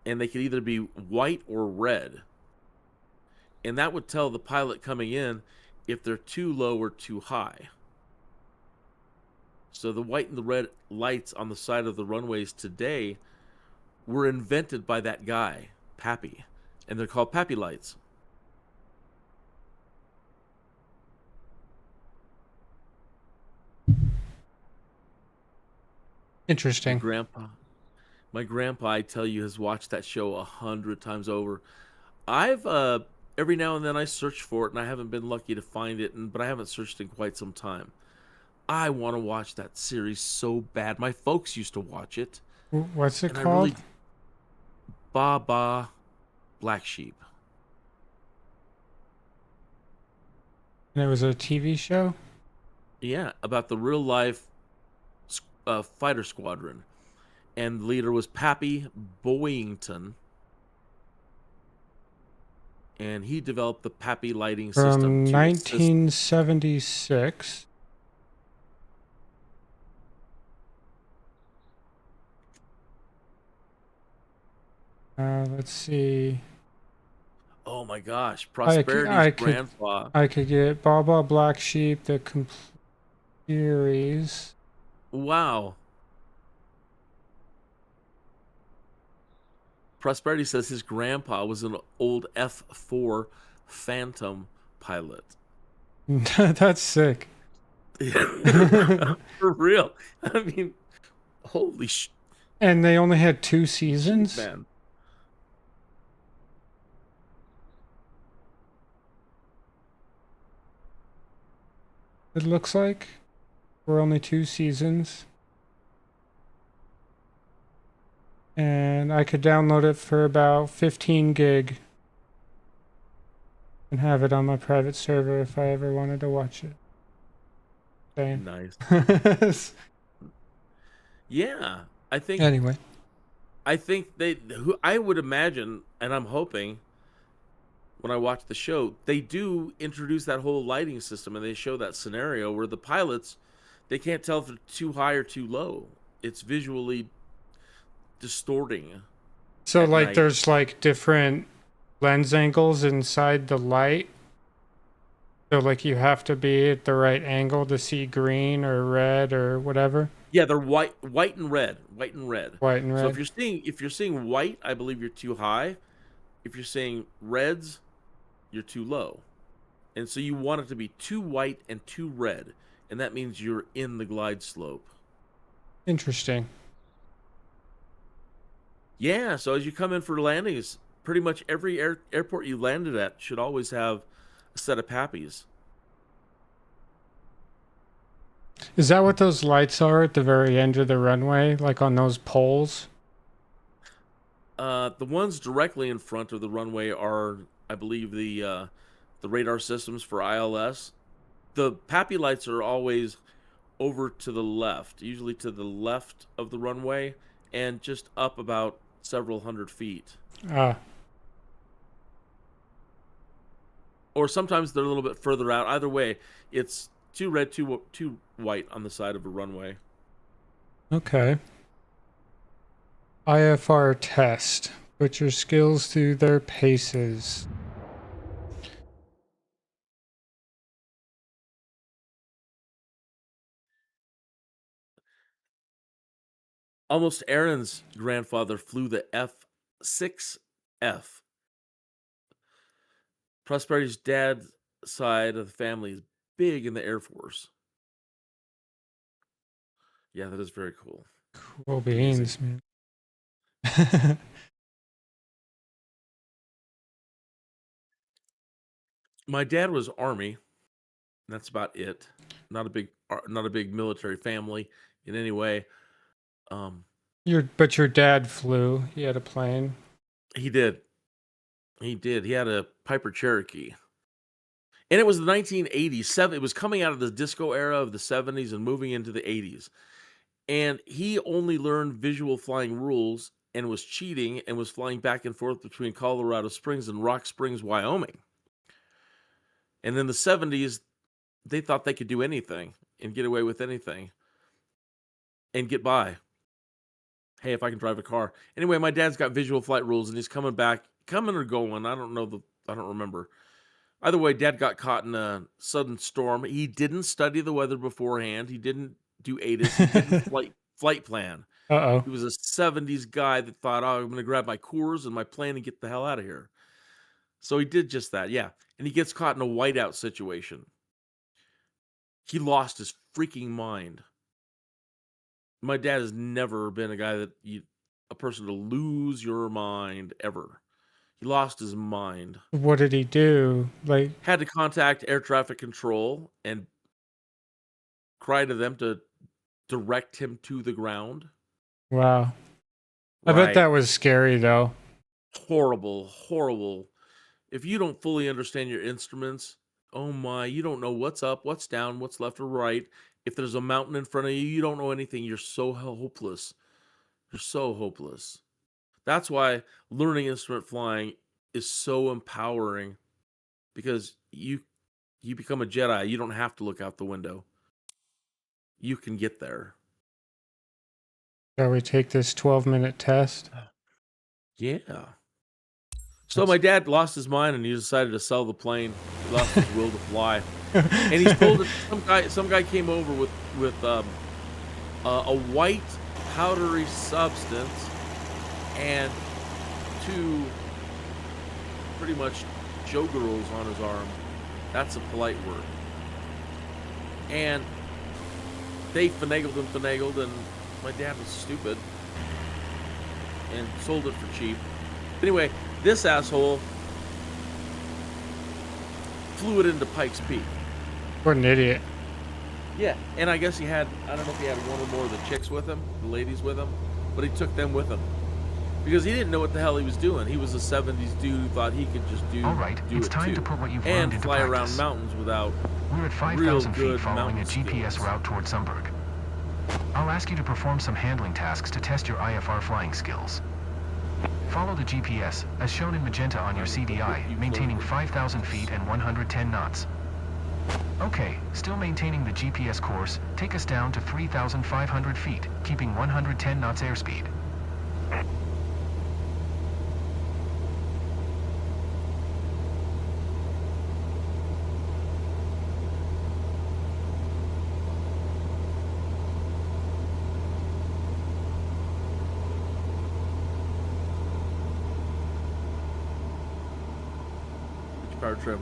and they could either be white or red. And that would tell the pilot coming in if they're too low or too high. So the white and the red lights on the side of the runways today were invented by that guy, Pappy. And they're called Pappy lights. Interesting. My grandpa, I tell you, has watched that show 100 times over. I've every now and then I search for it, and I haven't been lucky to find it, but I haven't searched in quite some time. I want to watch that series so bad. My folks used to watch it. What's it called? Baa Black Sheep. And it was a TV show? Yeah, about the real life fighter squadron. And the leader was Pappy Boyington. And he developed the Pappy lighting system. From 1976. Let's see. Oh my gosh, Prosperity's grandpa. I could get Baa Black Sheep, the complete series. Wow. Prosperity says his grandpa was an old F4 Phantom pilot. That's sick. For real. I mean, holy sh... And they only had 2 seasons? Man. It looks like we're only 2 seasons. And I could download it for about 15 gig and have it on my private server if I ever wanted to watch it. Same. Nice. Yeah, I think. Anyway, I think I would imagine, and I'm hoping, when I watch the show, they do introduce that whole lighting system, and they show that scenario where the pilots, they can't tell if they're too high or too low. It's visually distorting. So like night. There's like different lens angles inside the light. So like you have to be at the right angle to see green or red or whatever. Yeah, they're white and red. White and red. So if you're seeing white, I believe you're too high. If you're seeing reds, you're too low. And so you want it to be too white and too red, and that means you're in the glide slope. Interesting. Yeah, so as you come in for landings, pretty much every airport you landed at should always have a set of pappies. Is that what those lights are at the very end of the runway, like on those poles? The ones directly in front of the runway are, I believe, the radar systems for ILS. The pappy lights are always over to the left, usually to the left of the runway, and just up about several hundred feet. Ah, Or sometimes they're a little bit further out. Either way, it's two red, two white on the side of a runway. okay. IFR test. Put your skills through their paces. Almost Aaron's grandfather flew the F6F. Prosperity's dad's side of the family is big in the Air Force. Yeah, that is very cool. Cool beans, man. My dad was Army. That's about it. Not a big military family in any way. But your dad flew. He had a plane. He did. He had a Piper Cherokee. And it was the 1980s. It was coming out of the disco era of the 70s and moving into the 80s. And he only learned visual flying rules and was cheating and was flying back and forth between Colorado Springs and Rock Springs, Wyoming. And in the 70s, they thought they could do anything and get away with anything and get by. Hey, if I can drive a car. Anyway, my dad's got visual flight rules and he's coming or going. I don't remember. Either way, Dad got caught in a sudden storm. He didn't study the weather beforehand. He didn't do ATIS. He didn't flight plan. Uh-oh. He was a 70s guy that thought, oh, I'm going to grab my Coors and my plane and get the hell out of here. So he did just that, yeah. And he gets caught in a whiteout situation. He lost his freaking mind. My dad has never been a guy a person to lose your mind ever. He lost his mind. What did he do? Had to contact air traffic control and cry to them to direct him to the ground. Wow. I bet that was scary, though. Horrible, horrible. If you don't fully understand your instruments, oh my, you don't know what's up, what's down, what's left or right. If there's a mountain in front of you, you don't know anything. You're so hopeless. You're so hopeless. That's why learning instrument flying is so empowering, because you become a Jedi. You don't have to look out the window. You can get there. Shall we take this 12-minute test? Yeah. So my dad lost his mind and he decided to sell the plane. He lost his will to fly. And he's told that some guy came over with a white powdery substance and two pretty much show girls on his arm. That's a polite word. And they finagled and my dad was stupid and sold it for cheap. Anyway, this asshole flew it into Pikes Peak. What an idiot. Yeah, and I guess I don't know if he had one or more of the chicks with him, the ladies with him, but he took them with him. Because he didn't know what the hell he was doing. He was a 70s dude who thought he could just do it's it time too. to put what you've And learned into fly practice. around mountains without We're at 5,000 feet following a GPS route towards Sunberg. I'll ask you to perform some handling tasks to test your IFR flying skills. Follow the GPS, as shown in magenta on your CDI, maintaining 5,000 feet and 110 knots. Okay, still maintaining the GPS course, take us down to 3,500 feet, keeping 110 knots airspeed. Power trim.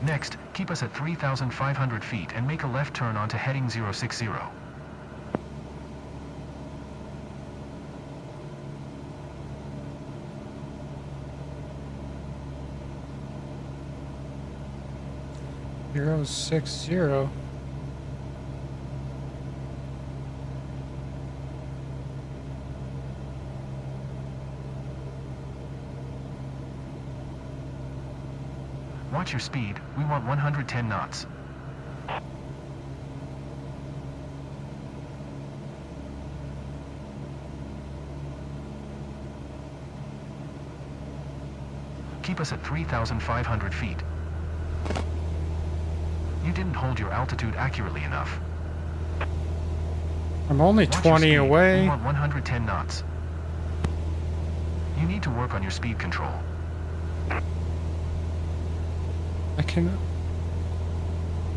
Next, keep us at 3,500 feet and make a left turn onto heading 060. Zero 60. Watch your speed, we want 110 knots. Keep us at 3,500 feet. You didn't hold your altitude accurately enough. I'm only Watch your 20 speed, away. we want 110 knots. You need to work on your speed control.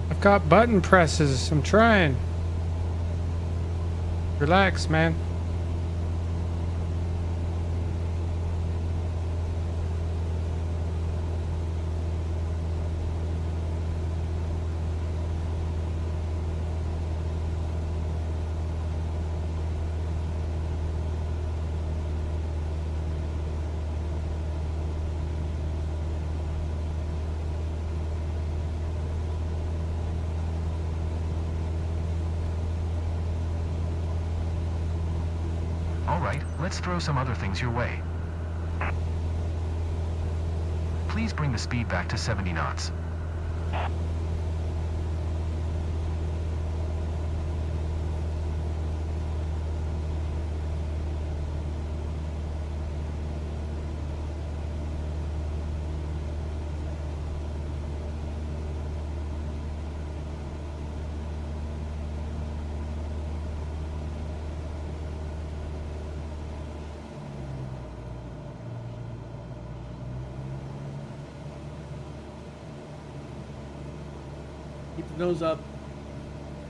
I've got button presses. I'm trying. Relax, man. Alright, let's throw some other things your way. Please bring the speed back to 70 knots. Keep the nose up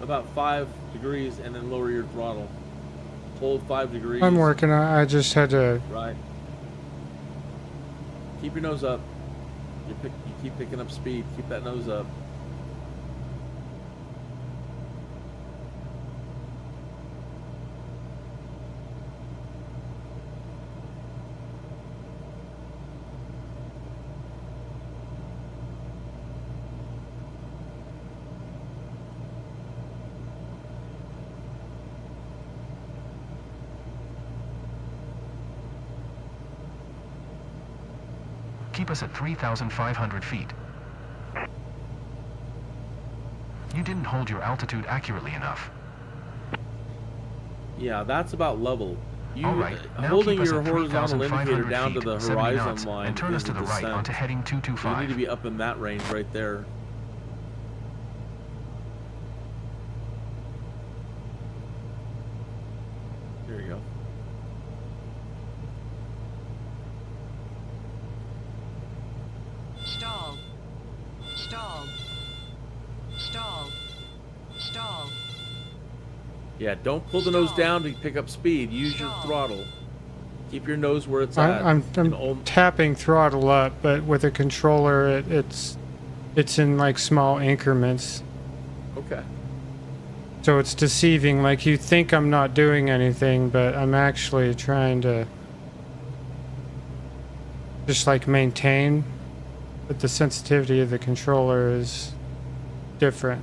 about 5 degrees and then lower your throttle. Hold 5 degrees. I'm working on it. I just had to. Right. Keep your nose up. You keep picking up speed. Keep that nose up. Keep us at 3,500 feet. You didn't hold your altitude accurately enough. Yeah, that's about level. You Alright, now holding keep us your at horizontal indicator 3,500 down to feet, the 70 knots, horizon line and turn us is to the right descent. onto heading So you need 225. to be up in that range right there. There you go. Stall. Stall. Stall. Stall. Yeah, don't pull the nose down to pick up speed. Use your throttle. Keep your nose where it's at. I'm And hold- tapping throttle up, but with a controller, it's in like small increments. Okay. So it's deceiving. Like you think I'm not doing anything, but I'm actually trying to just like maintain. But the sensitivity of the controller is different.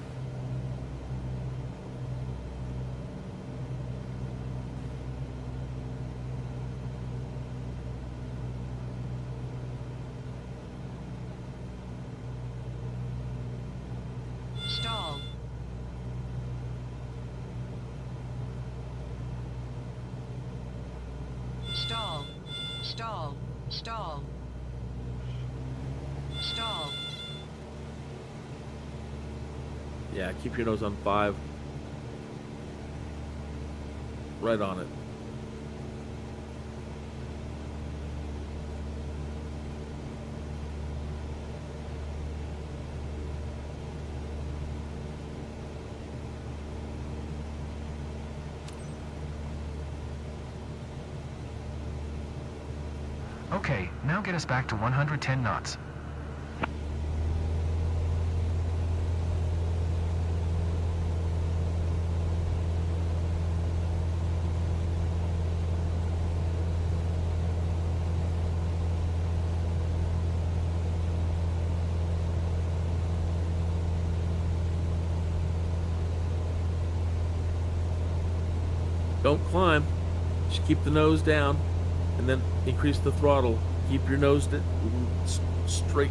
Stall. Stall. Stall. Stall. Stall. Yeah, keep your nose on 5. Right on it. Okay, now get us back to 110 knots. Don't climb. Just keep the nose down, and then increase the throttle. Keep your nose straight.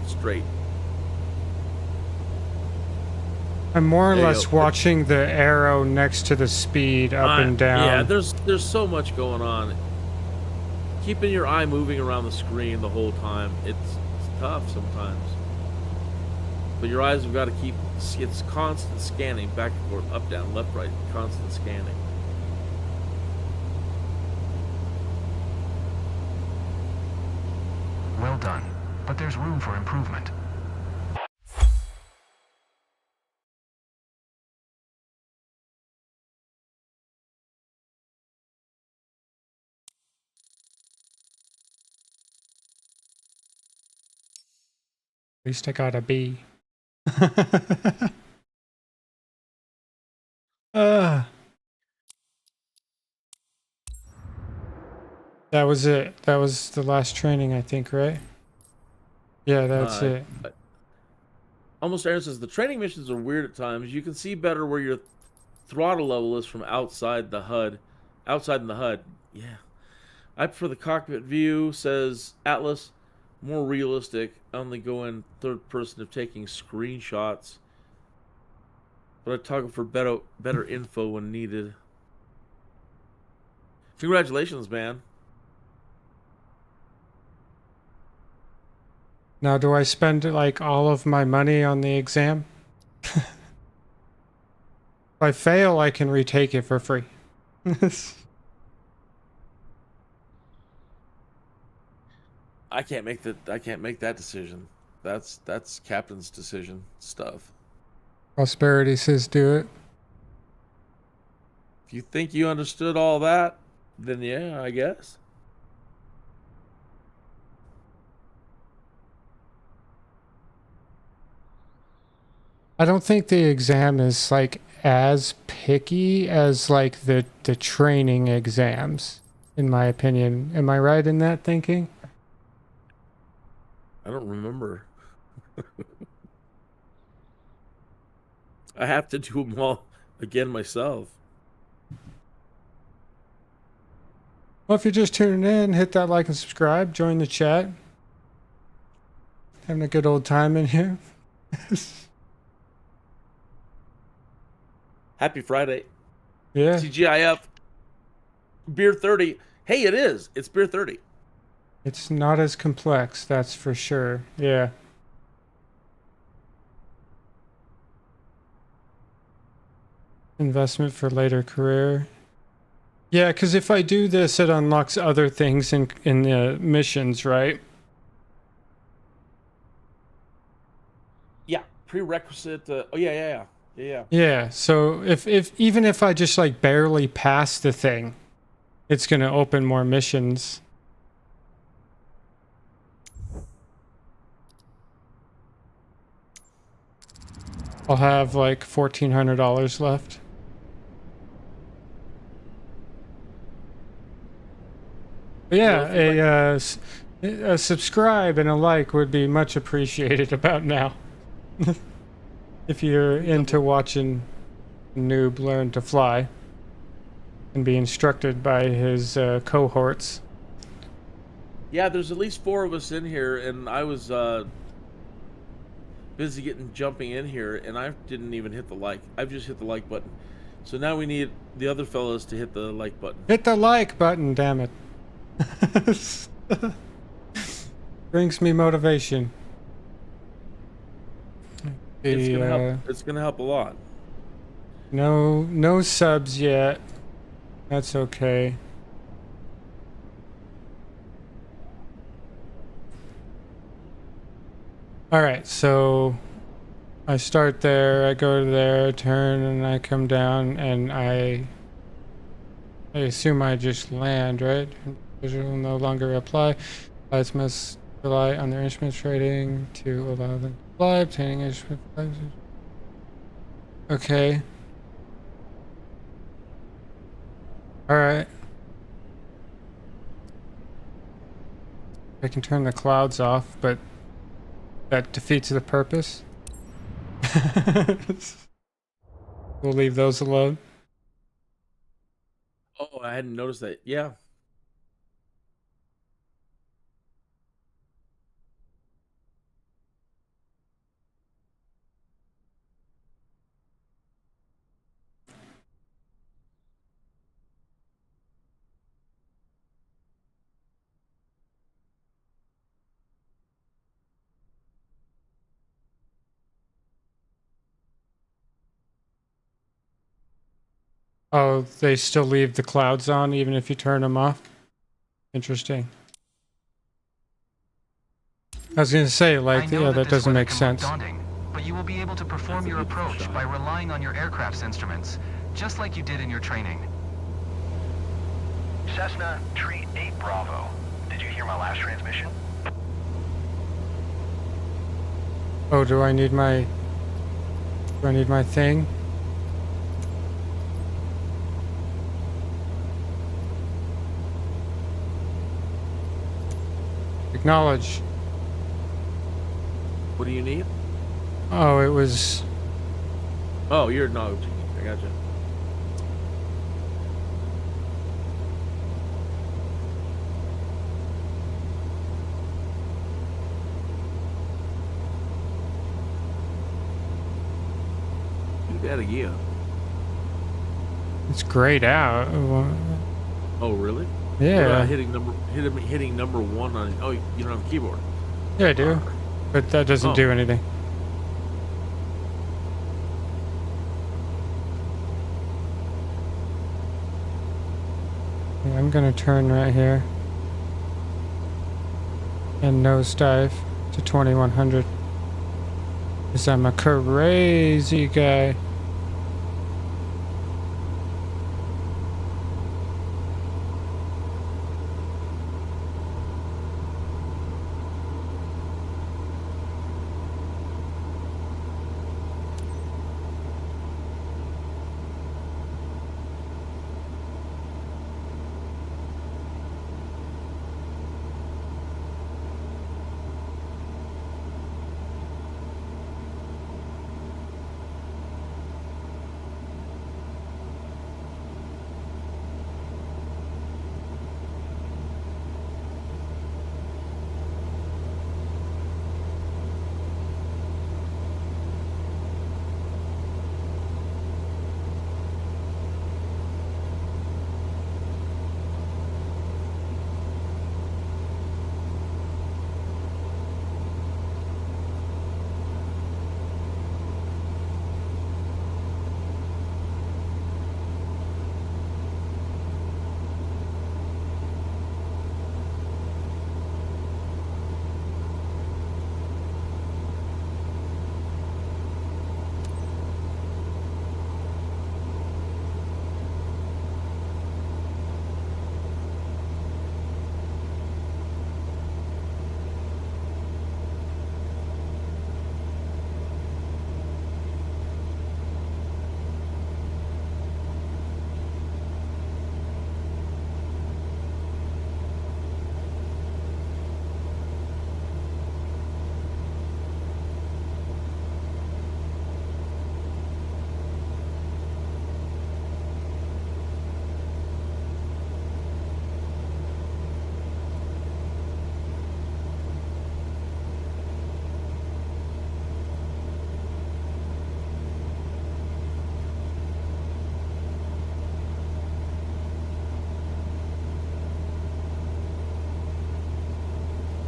I'm more or There you less go. watching the arrow next to the speed up and down. Yeah, there's so much going on. Keeping your eye moving around the screen the whole time, it's tough sometimes. But your eyes have got to keep, it's constant scanning, back and forth, up, down, left, right, constant scanning. Well done, but there's room for improvement. At least I got a B. That was it. That was the last training, I think, right? Yeah, that's it. Almost Aaron says the training missions are weird at times. You can see better where your throttle level is from outside the HUD. Outside in the HUD. Yeah. I prefer the cockpit view, says Atlas. More realistic. Only go in third person if taking screenshots. But I toggle for better info when needed. Congratulations, man. Now, do I spend like all of my money on the exam? If I fail, I can retake it for free. I can't make that decision. That's captain's decision stuff. Prosperity says do it. If you think you understood all that, then yeah, I guess. I don't think the exam is like as picky as like the training exams, in my opinion. Am I right in that thinking? I don't remember. I have to do them all again myself. Well, if you're just tuning in, hit that like and subscribe. Join the chat. Having a good old time in here. Happy Friday. Yeah. TGIF. Beer 30. Hey, it is. It's Beer 30. It's not as complex, that's for sure. Yeah. Investment for later career. Yeah, because if I do this, it unlocks other things in the missions, right? Yeah. Prerequisite. Oh, yeah. Yeah, so if even if I just like barely pass the thing, it's gonna open more missions. I'll have like $1,400 left. But yeah, a subscribe and a like would be much appreciated about now. If you're into watching Noob learn to fly and be instructed by his cohorts. Yeah, there's at least 4 of us in here, and I was busy jumping in here, and I didn't even hit the like. I've just hit the like button. So now we need the other fellows to hit the like button. Hit the like button, damn it. Brings me motivation. It's gonna help a lot. No subs yet. That's okay. Alright, so I start there, I go to there, turn, and I come down, and I assume I just land, right? Visual will no longer apply. Pilots must rely on their instruments rating to allow them to fly, obtaining instrument flights. Okay. Alright. I can turn the clouds off, but that defeats the purpose. We'll leave those alone. Oh, I hadn't noticed that. Yeah. Oh, they still leave the clouds on even if you turn them off? Interesting. I was going to say, like, I know yeah, that that this doesn't weather make can sense. look daunting, but you will be able to perform That's a your beautiful approach shot. by relying on your aircraft's instruments, just like you did in your training. Cessna Tree 8 Bravo. Did you hear my last transmission? Oh, do I need my thing? Acknowledge. What do you need? Oh, it was... Oh, you're acknowledging. I gotcha. Do that again. It's grayed out. Oh, really? Yeah. Hitting number 1 on. Oh, you don't have a keyboard. Yeah, I do. But that doesn't Oh. do anything. Yeah, I'm gonna turn right here. And nosedive to 2100. Because I'm a crazy guy.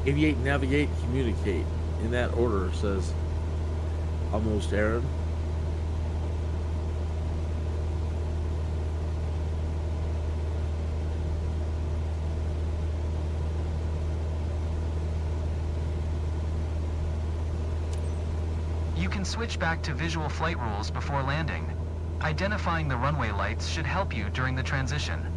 Aviate, navigate, communicate. In that order, it says almost Aaron. You can switch back to visual flight rules before landing. Identifying the runway lights should help you during the transition.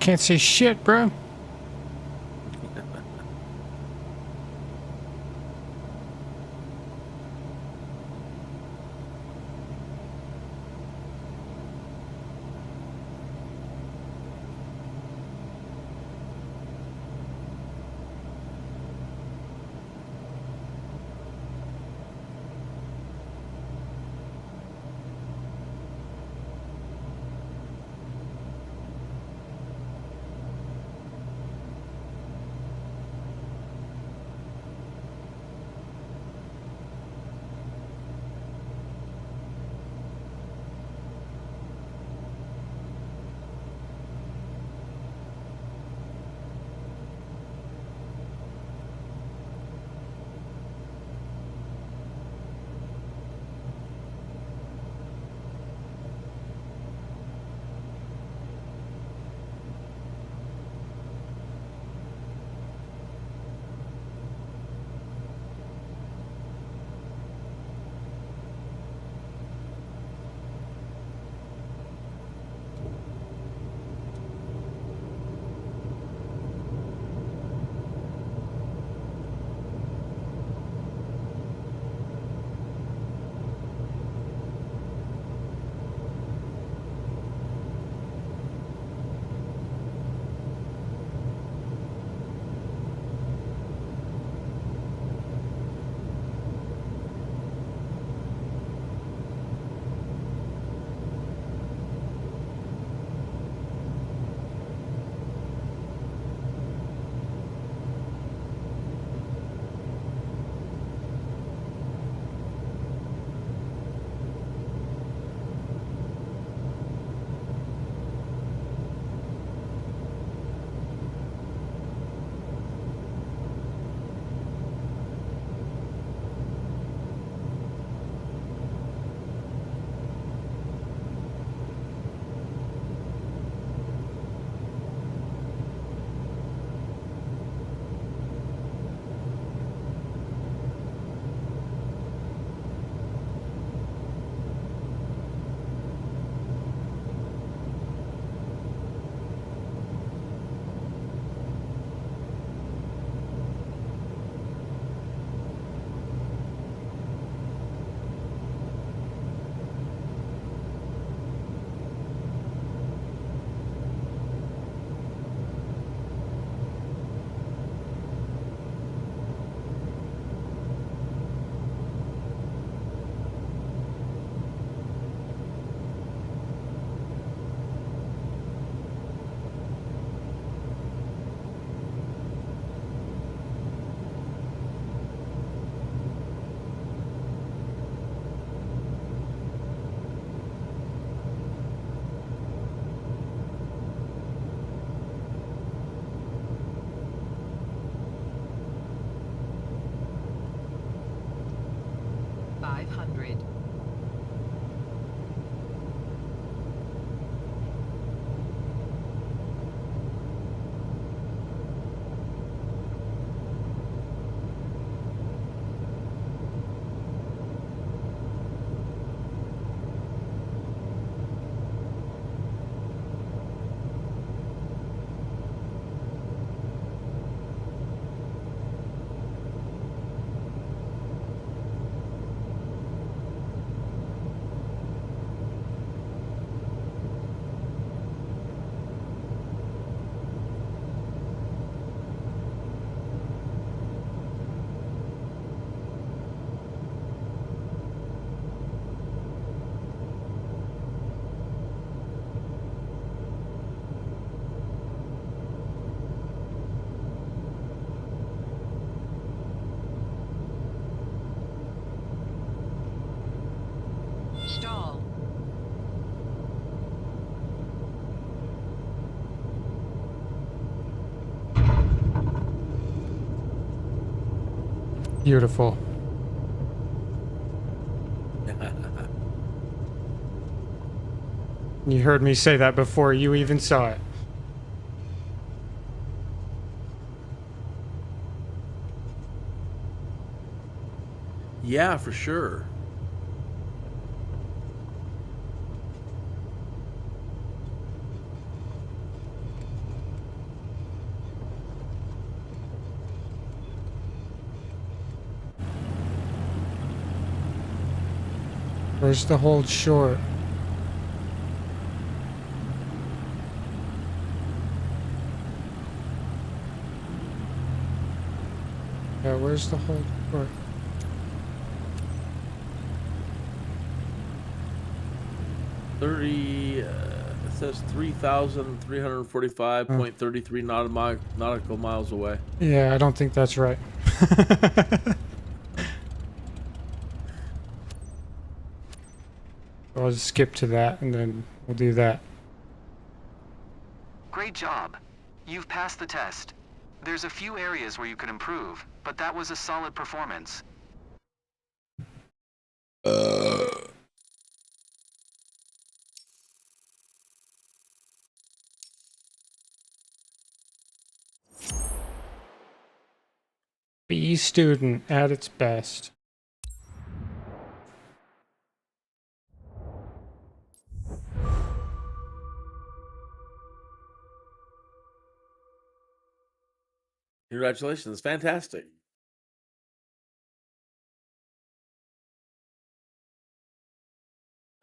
can't say shit, bro. Beautiful. You heard me say that before you even saw it. Yeah, for sure. Where's the hold short? Yeah, where's the hold short? It says 3,345.33 nautical miles away. Yeah, I don't think that's right. I'll just skip to that and then we'll do that. Great job. You've passed the test. There's a few areas where you could improve, but that was a solid performance. B student at its best. Congratulations. Fantastic.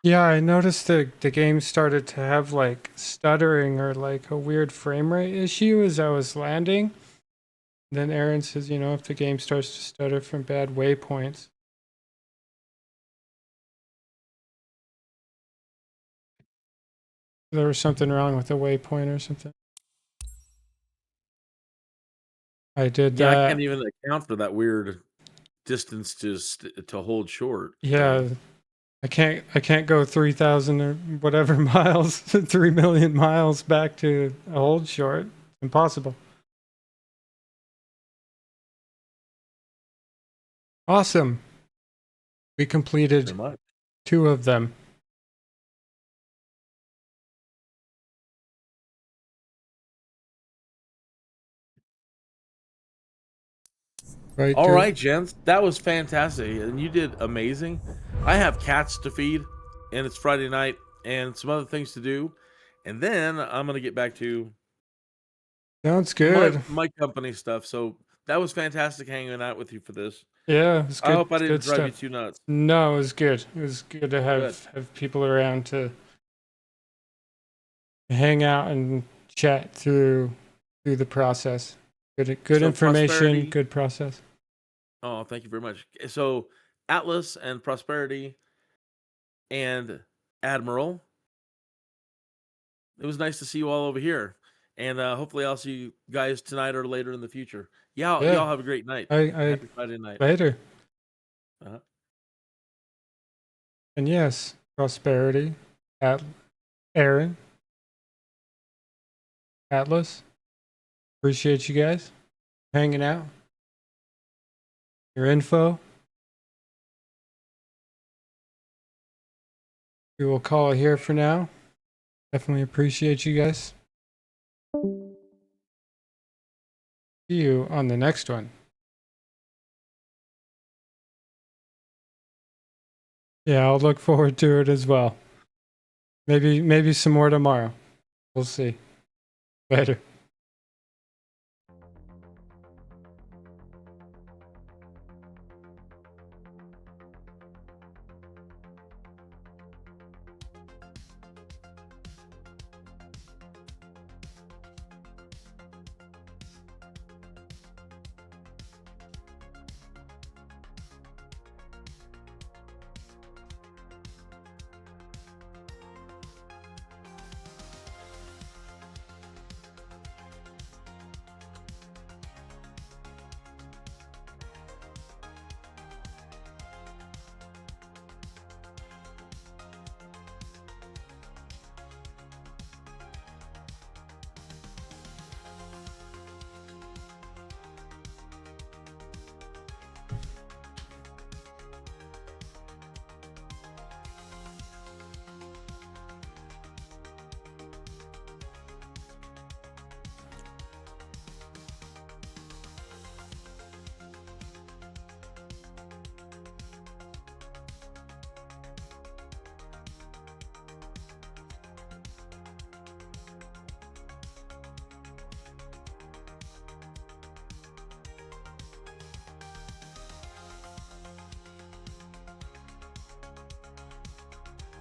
Yeah, I noticed the game started to have like stuttering or like a weird frame rate issue as I was landing. Then Aaron says, you know, if the game starts to stutter from bad waypoints. There was something wrong with the waypoint or something. I did Yeah, I that. can't even account for that weird distance to hold short. Yeah, I can't go 3,000 or whatever miles, 3 million miles back to a hold short. Impossible. Awesome. We completed Very much. 2 of them. Right. All dude? right, gents. That was fantastic. And you did amazing. I have cats to feed, and it's Friday night, and some other things to do. And then I'm going to get back to Sounds good. my company stuff. So that was fantastic hanging out with you for this. Yeah, it's good. I hope I didn't good drive you stuff. too nuts. No, it was good. It was good to have people around to hang out and chat through the process. Good So information, Prosperity- good process. Oh, thank you very much. So Atlas and Prosperity and Admiral, it was nice to see you all over here. And hopefully I'll see you guys tonight or later in the future. Yeah. Y'all have a great night. Happy Friday night. Later. Uh-huh. And yes, Prosperity, Aaron, Atlas. Appreciate you guys hanging out. Your info. We will call it here for now. Definitely appreciate you guys. See you on the next one. Yeah, I'll look forward to it as well. Maybe some more tomorrow. We'll see. Later.